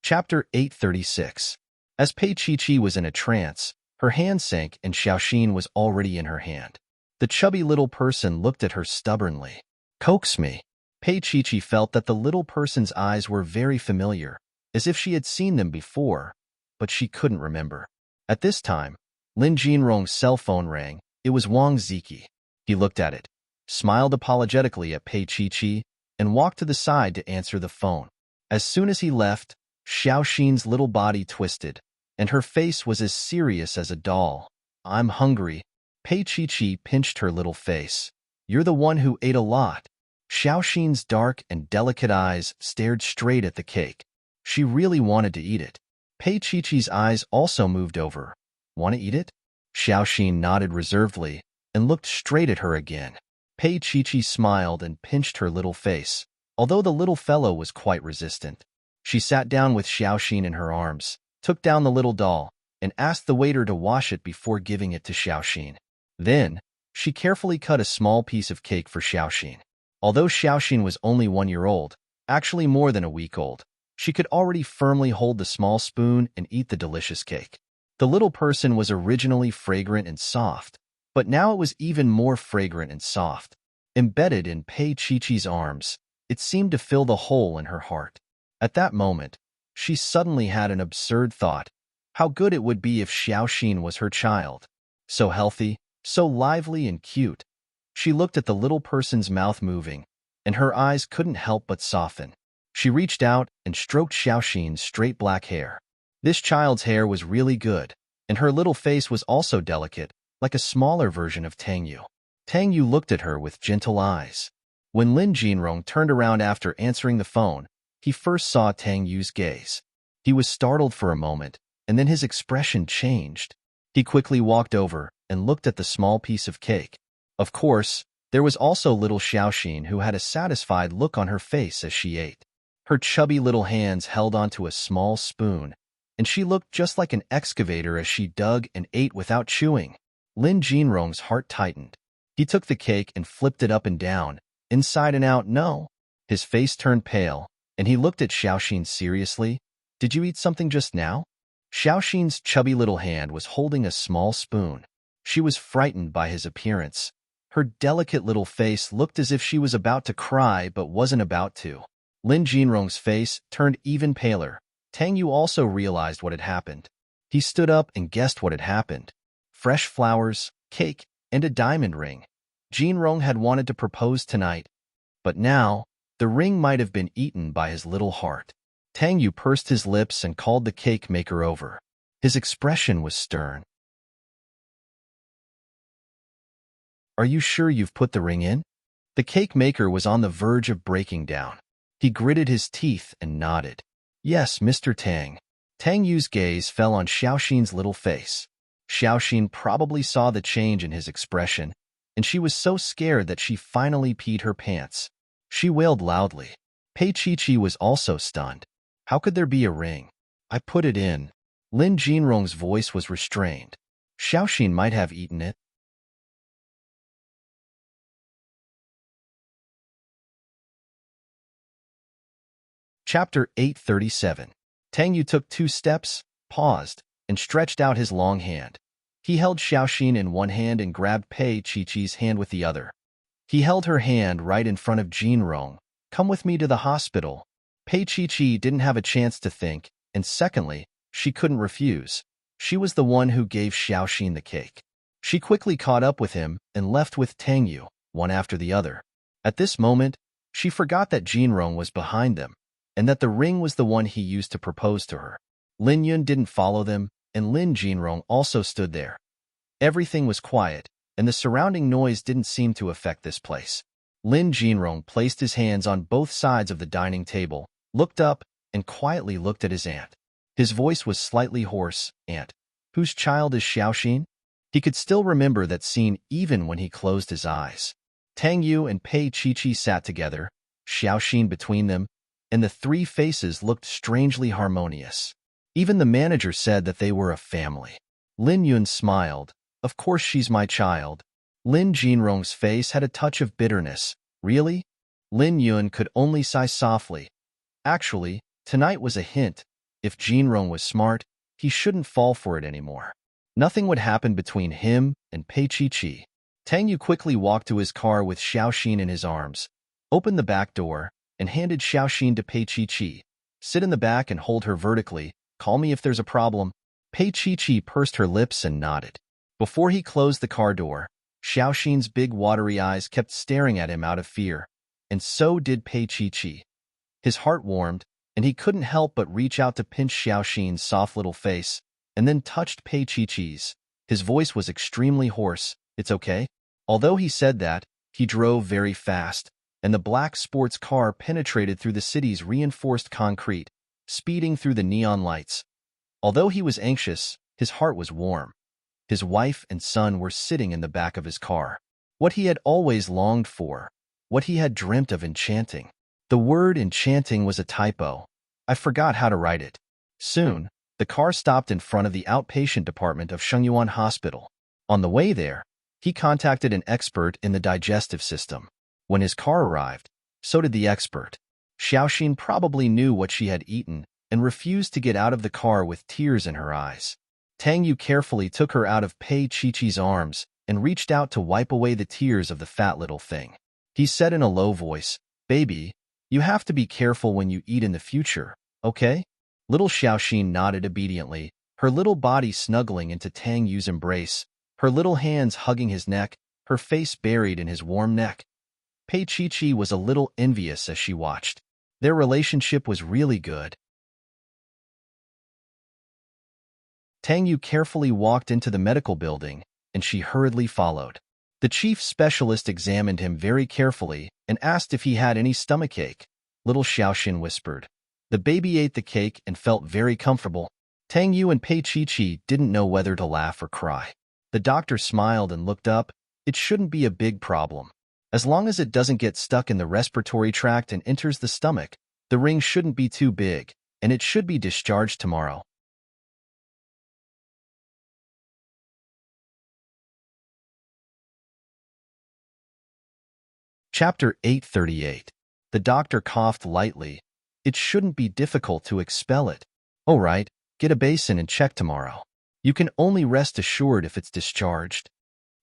Chapter 836. As Pei Chi was in a trance, her hand sank and Xiaoxin was already in her hand. The chubby little person looked at her stubbornly. Coax me. Pei Chi felt that the little person's eyes were very familiar, as if she had seen them before, but she couldn't remember. At this time, Lin Jinrong's cell phone rang. It was Wang Ziki. He looked at it, smiled apologetically at Pei Chi, and walked to the side to answer the phone. As soon as he left, Xiaoxin's little body twisted, and her face was as serious as a doll. I'm hungry. Pei Chi pinched her little face. You're the one who ate a lot. Xiaoxin's dark and delicate eyes stared straight at the cake. She really wanted to eat it. Pei Chi's eyes also moved over. Want to eat it? Xiaoxin nodded reservedly and looked straight at her again. Pei Chi smiled and pinched her little face, although the little fellow was quite resistant. She sat down with Xiaoxin in her arms, took down the little doll, and asked the waiter to wash it before giving it to Xiaoxin. Then, she carefully cut a small piece of cake for Xiaoxin. Although Xiaoxin was only 1 year old, actually more than a week old, she could already firmly hold the small spoon and eat the delicious cake. The little person was originally fragrant and soft, but now it was even more fragrant and soft. Embedded in Pei Chi's arms, it seemed to fill the hole in her heart. At that moment, she suddenly had an absurd thought. How good it would be if Xiaoxin was her child. So healthy, so lively and cute. She looked at the little person's mouth moving, and her eyes couldn't help but soften. She reached out and stroked Xiaoxin's straight black hair. This child's hair was really good, and her little face was also delicate, like a smaller version of Tang Yu. Tang Yu looked at her with gentle eyes. When Lin Jinrong turned around after answering the phone, he first saw Tang Yu's gaze. He was startled for a moment, and then his expression changed. He quickly walked over and looked at the small piece of cake. Of course, there was also little Xiaoxin who had a satisfied look on her face as she ate. Her chubby little hands held onto a small spoon, and she looked just like an excavator as she dug and ate without chewing. Lin Jinrong's heart tightened. He took the cake and flipped it up and down, inside and out. No. His face turned pale, and he looked at Xiaoxin seriously. Did you eat something just now? Xiaoxin's chubby little hand was holding a small spoon. She was frightened by his appearance. Her delicate little face looked as if she was about to cry but wasn't about to. Lin Jinrong's face turned even paler. Tang Yu also realized what had happened. He stood up and guessed what had happened. Fresh flowers, cake, and a diamond ring. Jinrong had wanted to propose tonight, but now, the ring might have been eaten by his little heart. Tang Yu pursed his lips and called the cake maker over. His expression was stern. Are you sure you've put the ring in? The cake maker was on the verge of breaking down. He gritted his teeth and nodded. Yes, Mr. Tang. Tang Yu's gaze fell on Xiaoxin's little face. Xiaoxin probably saw the change in his expression, and she was so scared that she finally peed her pants. She wailed loudly. Pei Chi was also stunned. How could there be a ring? I put it in. Lin Jinrong's voice was restrained. Xiaoxin might have eaten it. Chapter 837. Tang Yu took 2 steps, paused, and stretched out his long hand. He held Xiaoxin in one hand and grabbed Pei Chi's hand with the other. He held her hand right in front of Jinrong. Come with me to the hospital. Pei Chi didn't have a chance to think, and secondly, she couldn't refuse. She was the one who gave Xiaoxin the cake. She quickly caught up with him and left with Tang Yu, one after the other. At this moment, she forgot that Jinrong was behind them, and that the ring was the one he used to propose to her. Lin Yun didn't follow them, and Lin Jinrong also stood there. Everything was quiet, and the surrounding noise didn't seem to affect this place. Lin Jinrong placed his hands on both sides of the dining table, looked up, and quietly looked at his aunt. His voice was slightly hoarse. Aunt, whose child is Xiaoxin? He could still remember that scene even when he closed his eyes. Tang Yu and Pei Chi sat together, Xiaoxin between them, and the three faces looked strangely harmonious. Even the manager said that they were a family. Lin Yun smiled. Of course she's my child. Lin Jinrong's face had a touch of bitterness. Really? Lin Yun could only sigh softly. Actually, tonight was a hint. If Jinrong was smart, he shouldn't fall for it anymore. Nothing would happen between him and Pei Chi. Tang Yu quickly walked to his car with Xiaoxin in his arms, opened the back door, and handed Xiaoxin to Pei Chi. Sit in the back and hold her vertically. Call me if there's a problem. Pei Chi pursed her lips and nodded. Before he closed the car door, Xiaoxin's big watery eyes kept staring at him out of fear, and so did Pei Chi. His heart warmed, and he couldn't help but reach out to pinch Xiaoxin's soft little face, and then touched Pei Chi's. His voice was extremely hoarse. It's okay? Although he said that, he drove very fast, and the black sports car penetrated through the city's reinforced concrete, speeding through the neon lights. Although he was anxious, his heart was warm. His wife and son were sitting in the back of his car. What he had always longed for, what he had dreamt of enchanting. The word enchanting was a typo. I forgot how to write it. Soon, the car stopped in front of the outpatient department of Shengyuan Hospital. On the way there, he contacted an expert in the digestive system. When his car arrived, so did the expert. Xiaoxin probably knew what she had eaten and refused to get out of the car with tears in her eyes. Tang Yu carefully took her out of Pei Chi's arms and reached out to wipe away the tears of the fat little thing. He said in a low voice, "Baby, you have to be careful when you eat in the future, okay?" Little Xiaoxin nodded obediently, her little body snuggling into Tang Yu's embrace, her little hands hugging his neck, her face buried in his warm neck. Pei Chi was a little envious as she watched. Their relationship was really good. Tang Yu carefully walked into the medical building, and she hurriedly followed. The chief specialist examined him very carefully and asked if he had any stomachache. Little Xiaoxin whispered. The baby ate the cake and felt very comfortable. Tang Yu and Pei Chi didn't know whether to laugh or cry. The doctor smiled and looked up. It shouldn't be a big problem. As long as it doesn't get stuck in the respiratory tract and enters the stomach, the ring shouldn't be too big, and it should be discharged tomorrow. Chapter 838. The doctor coughed lightly. It shouldn't be difficult to expel it. All right, get a basin and check tomorrow. You can only rest assured if it's discharged.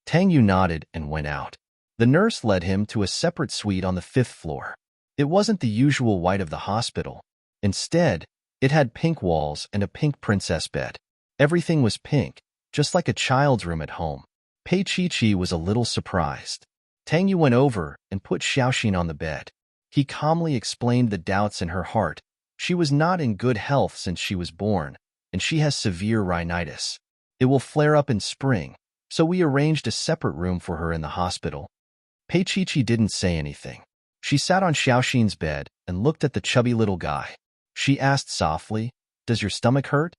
Tang Yu nodded and went out. The nurse led him to a separate suite on the 5th floor. It wasn't the usual white of the hospital. Instead, it had pink walls and a pink princess bed. Everything was pink, just like a child's room at home. Pei Chi was a little surprised. Tang Yu went over and put Xiaoxin on the bed. He calmly explained the doubts in her heart. She was not in good health since she was born, and she has severe rhinitis. It will flare up in spring, so we arranged a separate room for her in the hospital. Pei Chi didn't say anything. She sat on Xiaoxin's bed and looked at the chubby little guy. She asked softly, "Does your stomach hurt?"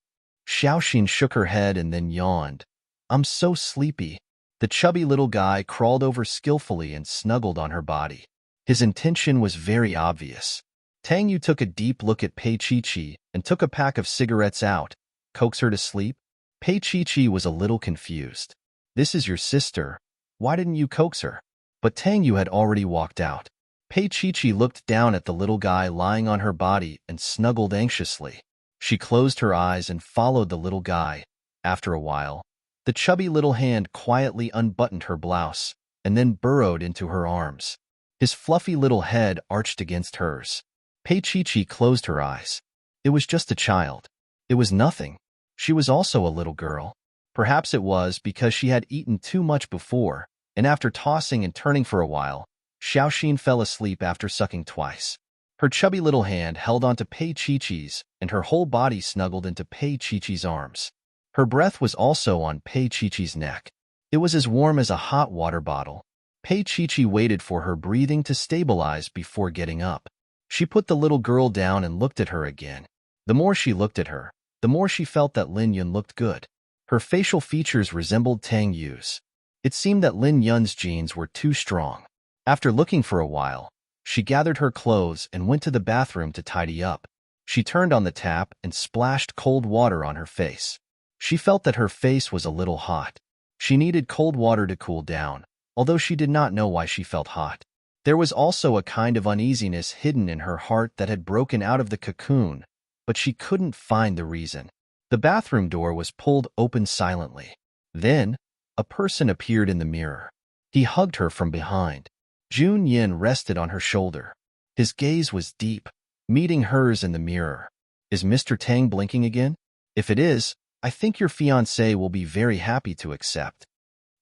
Xiaoxin shook her head and then yawned. "I'm so sleepy." The chubby little guy crawled over skillfully and snuggled on her body. His intention was very obvious. Tang Yu took a deep look at Pei Chi and took a pack of cigarettes out. Coax her to sleep? Pei Chi was a little confused. "This is your sister. Why didn't you coax her?" But Tang Yu had already walked out. Pei Chi looked down at the little guy lying on her body and snuggled anxiously. She closed her eyes and followed the little guy. After a while, the chubby little hand quietly unbuttoned her blouse and then burrowed into her arms. His fluffy little head arched against hers. Pei Chi closed her eyes. It was just a child. It was nothing. She was also a little girl. Perhaps it was because she had eaten too much before, and after tossing and turning for a while, Xiaoxin fell asleep after sucking twice. Her chubby little hand held onto Pei Chi's, and her whole body snuggled into Pei Chi's arms. Her breath was also on Pei Chi's neck. It was as warm as a hot water bottle. Pei Chi waited for her breathing to stabilize before getting up. She put the little girl down and looked at her again. The more she looked at her, the more she felt that Lin Yun looked good. Her facial features resembled Tang Yu's. It seemed that Lin Yun's genes were too strong. After looking for a while, she gathered her clothes and went to the bathroom to tidy up. She turned on the tap and splashed cold water on her face. She felt that her face was a little hot. She needed cold water to cool down, although she did not know why she felt hot. There was also a kind of uneasiness hidden in her heart that had broken out of the cocoon, but she couldn't find the reason. The bathroom door was pulled open silently. Then, a person appeared in the mirror. He hugged her from behind. Jun Yin rested on her shoulder. His gaze was deep, meeting hers in the mirror. Is Mr. Tang blinking again? If it is, I think your fiancé will be very happy to accept.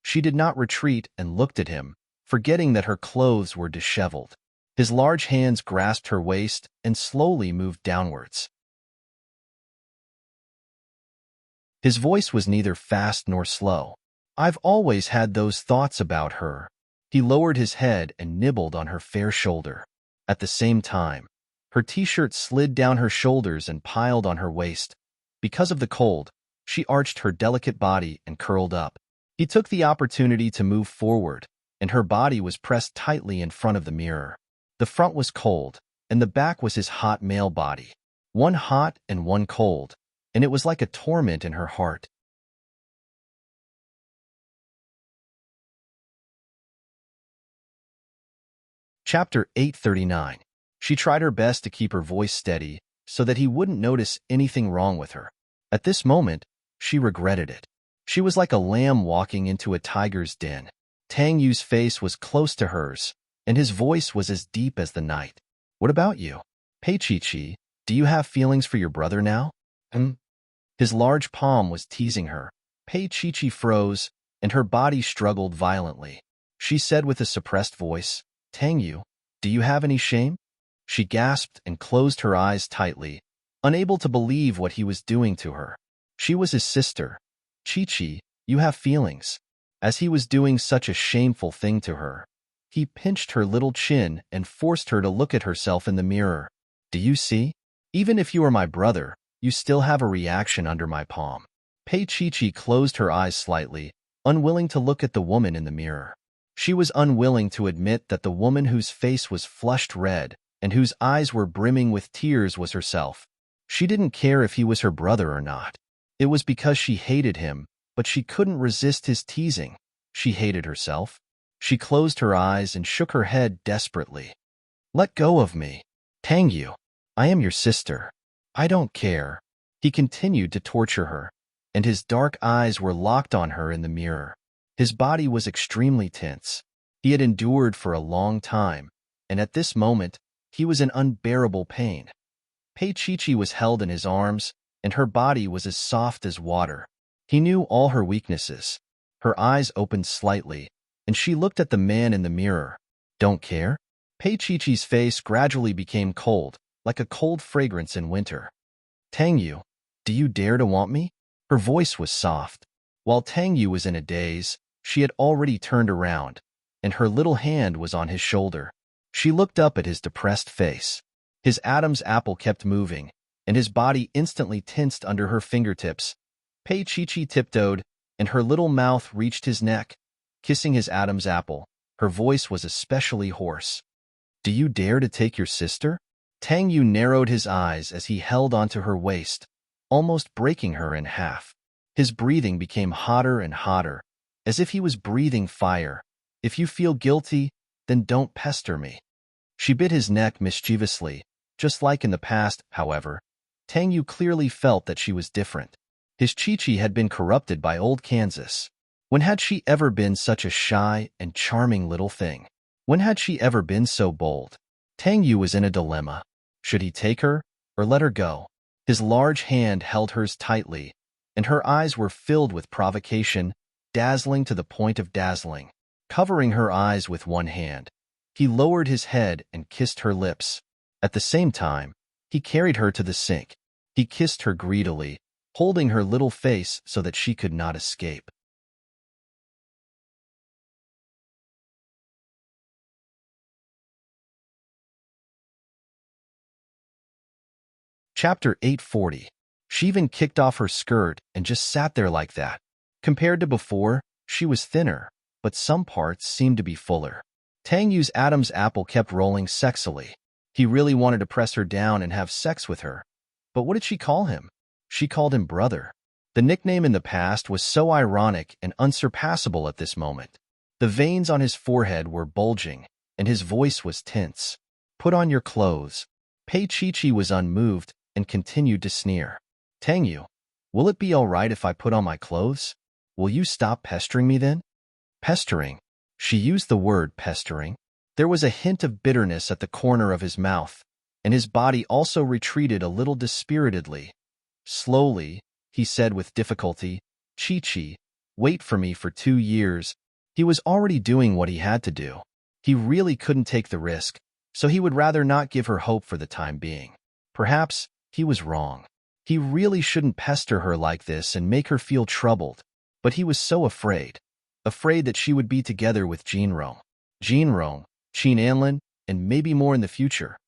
She did not retreat and looked at him, forgetting that her clothes were disheveled. His large hands grasped her waist and slowly moved downwards. His voice was neither fast nor slow. I've always had those thoughts about her. He lowered his head and nibbled on her fair shoulder. At the same time, her t-shirt slid down her shoulders and piled on her waist. Because of the cold, she arched her delicate body and curled up. He took the opportunity to move forward, and her body was pressed tightly in front of the mirror. The front was cold, and the back was his hot male body. One hot and one cold, and it was like a torment in her heart. Chapter 839. She tried her best to keep her voice steady so that he wouldn't notice anything wrong with her. At this moment, she regretted it. She was like a lamb walking into a tiger's den. Tang Yu's face was close to hers, and his voice was as deep as the night. What about you? Pei Chi, do you have feelings for your brother now? His large palm was teasing her. Pei Chi froze, and her body struggled violently. She said with a suppressed voice, Tang Yu, do you have any shame? She gasped and closed her eyes tightly, unable to believe what he was doing to her. She was his sister. Chi, you have feelings. As he was doing such a shameful thing to her, he pinched her little chin and forced her to look at herself in the mirror. Do you see? Even if you are my brother, you still have a reaction under my palm. Pei Chi closed her eyes slightly, unwilling to look at the woman in the mirror. She was unwilling to admit that the woman whose face was flushed red and whose eyes were brimming with tears was herself. She didn't care if he was her brother or not. It was because she hated him, but she couldn't resist his teasing. She hated herself. She closed her eyes and shook her head desperately. Let go of me. Tang Yu, I am your sister. I don't care. He continued to torture her, and his dark eyes were locked on her in the mirror. His body was extremely tense. He had endured for a long time, and at this moment, he was in unbearable pain. Pei Chi was held in his arms, and her body was as soft as water. He knew all her weaknesses. Her eyes opened slightly, and she looked at the man in the mirror. Don't care? Pei Chi's face gradually became cold, like a cold fragrance in winter. Tang Yu, do you dare to want me? Her voice was soft. While Tang Yu was in a daze, she had already turned around, and her little hand was on his shoulder. She looked up at his depressed face. His Adam's apple kept moving, and his body instantly tensed under her fingertips. Pei Chi tiptoed, and her little mouth reached his neck, kissing his Adam's apple. Her voice was especially hoarse. Do you dare to take your sister? Tang Yu narrowed his eyes as he held onto her waist, almost breaking her in half. His breathing became hotter and hotter, as if he was breathing fire. If you feel guilty, then don't pester me. She bit his neck mischievously. Just like in the past, however, Tang Yu clearly felt that she was different. His Chi had been corrupted by old Kansas. When had she ever been such a shy and charming little thing? When had she ever been so bold? Tang Yu was in a dilemma. Should he take her or let her go? His large hand held hers tightly, and her eyes were filled with provocation, dazzling to the point of dazzling. Covering her eyes with one hand, he lowered his head and kissed her lips. At the same time, he carried her to the sink. He kissed her greedily, holding her little face so that she could not escape. Chapter 840. She even kicked off her skirt and just sat there like that. Compared to before, she was thinner, but some parts seemed to be fuller. Tang Yu's Adam's apple kept rolling sexily. He really wanted to press her down and have sex with her. But what did she call him? She called him brother. The nickname in the past was so ironic and unsurpassable at this moment. The veins on his forehead were bulging, and his voice was tense. Put on your clothes. Pei Chi was unmoved and continued to sneer. Tang Yu, will it be all right if I put on my clothes? Will you stop pestering me then? Pestering. She used the word pestering. There was a hint of bitterness at the corner of his mouth, and his body also retreated a little dispiritedly. Slowly, he said with difficulty, Chi, wait for me for 2 years. He was already doing what he had to do. He really couldn't take the risk, so he would rather not give her hope for the time being. Perhaps he was wrong. He really shouldn't pester her like this and make her feel troubled, but he was so afraid that she would be together with Jinrong, Qin Anlin, and maybe more in the future.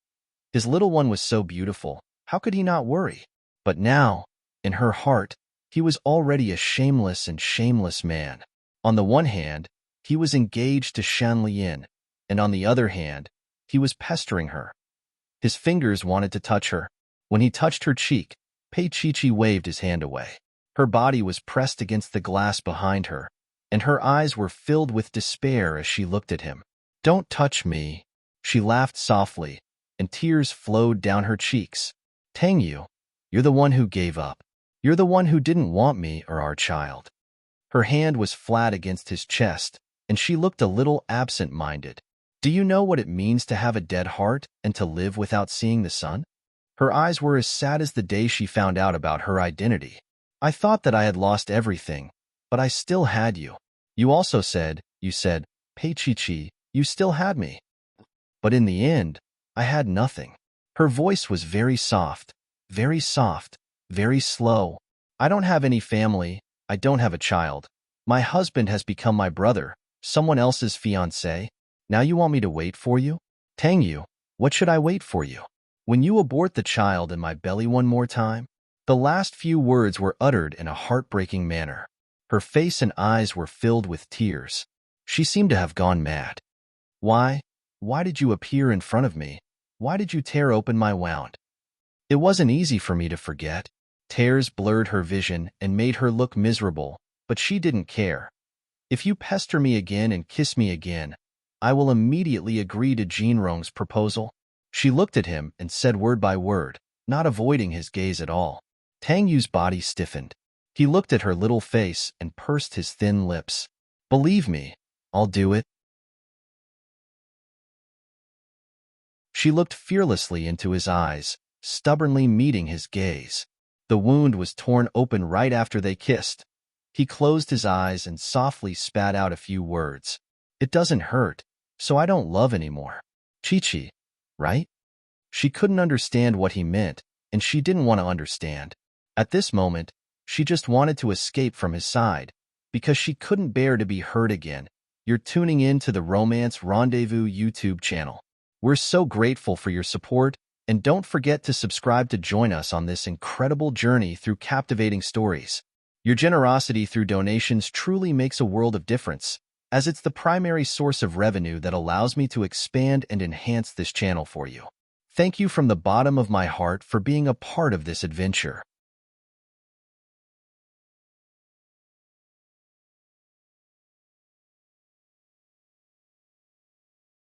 His little one was so beautiful, how could he not worry? But now, in her heart, he was already a shameless man. On the one hand, he was engaged to Shan Lian, and on the other hand, he was pestering her. His fingers wanted to touch her. When he touched her cheek, Pei Chi waved his hand away. Her body was pressed against the glass behind her, and her eyes were filled with despair as she looked at him. Don't touch me. She laughed softly, and tears flowed down her cheeks. Tang Yu, you're the one who gave up. You're the one who didn't want me or our child. Her hand was flat against his chest, and she looked a little absent-minded. Do you know what it means to have a dead heart and to live without seeing the sun? Her eyes were as sad as the day she found out about her identity. I thought that I had lost everything, but I still had you. You said, Pei Chi, you still had me. But in the end, I had nothing. Her voice was very soft, very slow. I don't have any family. I don't have a child. My husband has become my brother, someone else's fiancé. Now you want me to wait for you? Tang Yu, what should I wait for you? When you abort the child in my belly one more time? The last few words were uttered in a heartbreaking manner. Her face and eyes were filled with tears. She seemed to have gone mad. Why did you appear in front of me? Why did you tear open my wound? It wasn't easy for me to forget. Tears blurred her vision and made her look miserable, but she didn't care. If you pester me again and kiss me again, I will immediately agree to Jinrong's proposal. She looked at him and said word by word, not avoiding his gaze at all. Tang Yu's body stiffened. He looked at her little face and pursed his thin lips. Believe me, I'll do it. She looked fearlessly into his eyes, stubbornly meeting his gaze. The wound was torn open right after they kissed. He closed his eyes and softly spat out a few words. It doesn't hurt, so I don't love anymore. Chi, right? She couldn't understand what he meant, and she didn't want to understand. At this moment, she just wanted to escape from his side, because she couldn't bear to be hurt again. You're tuning in to the Romance Rendezvous YouTube channel. We're so grateful for your support, and don't forget to subscribe to join us on this incredible journey through captivating stories. Your generosity through donations truly makes a world of difference, as it's the primary source of revenue that allows me to expand and enhance this channel for you. Thank you from the bottom of my heart for being a part of this adventure.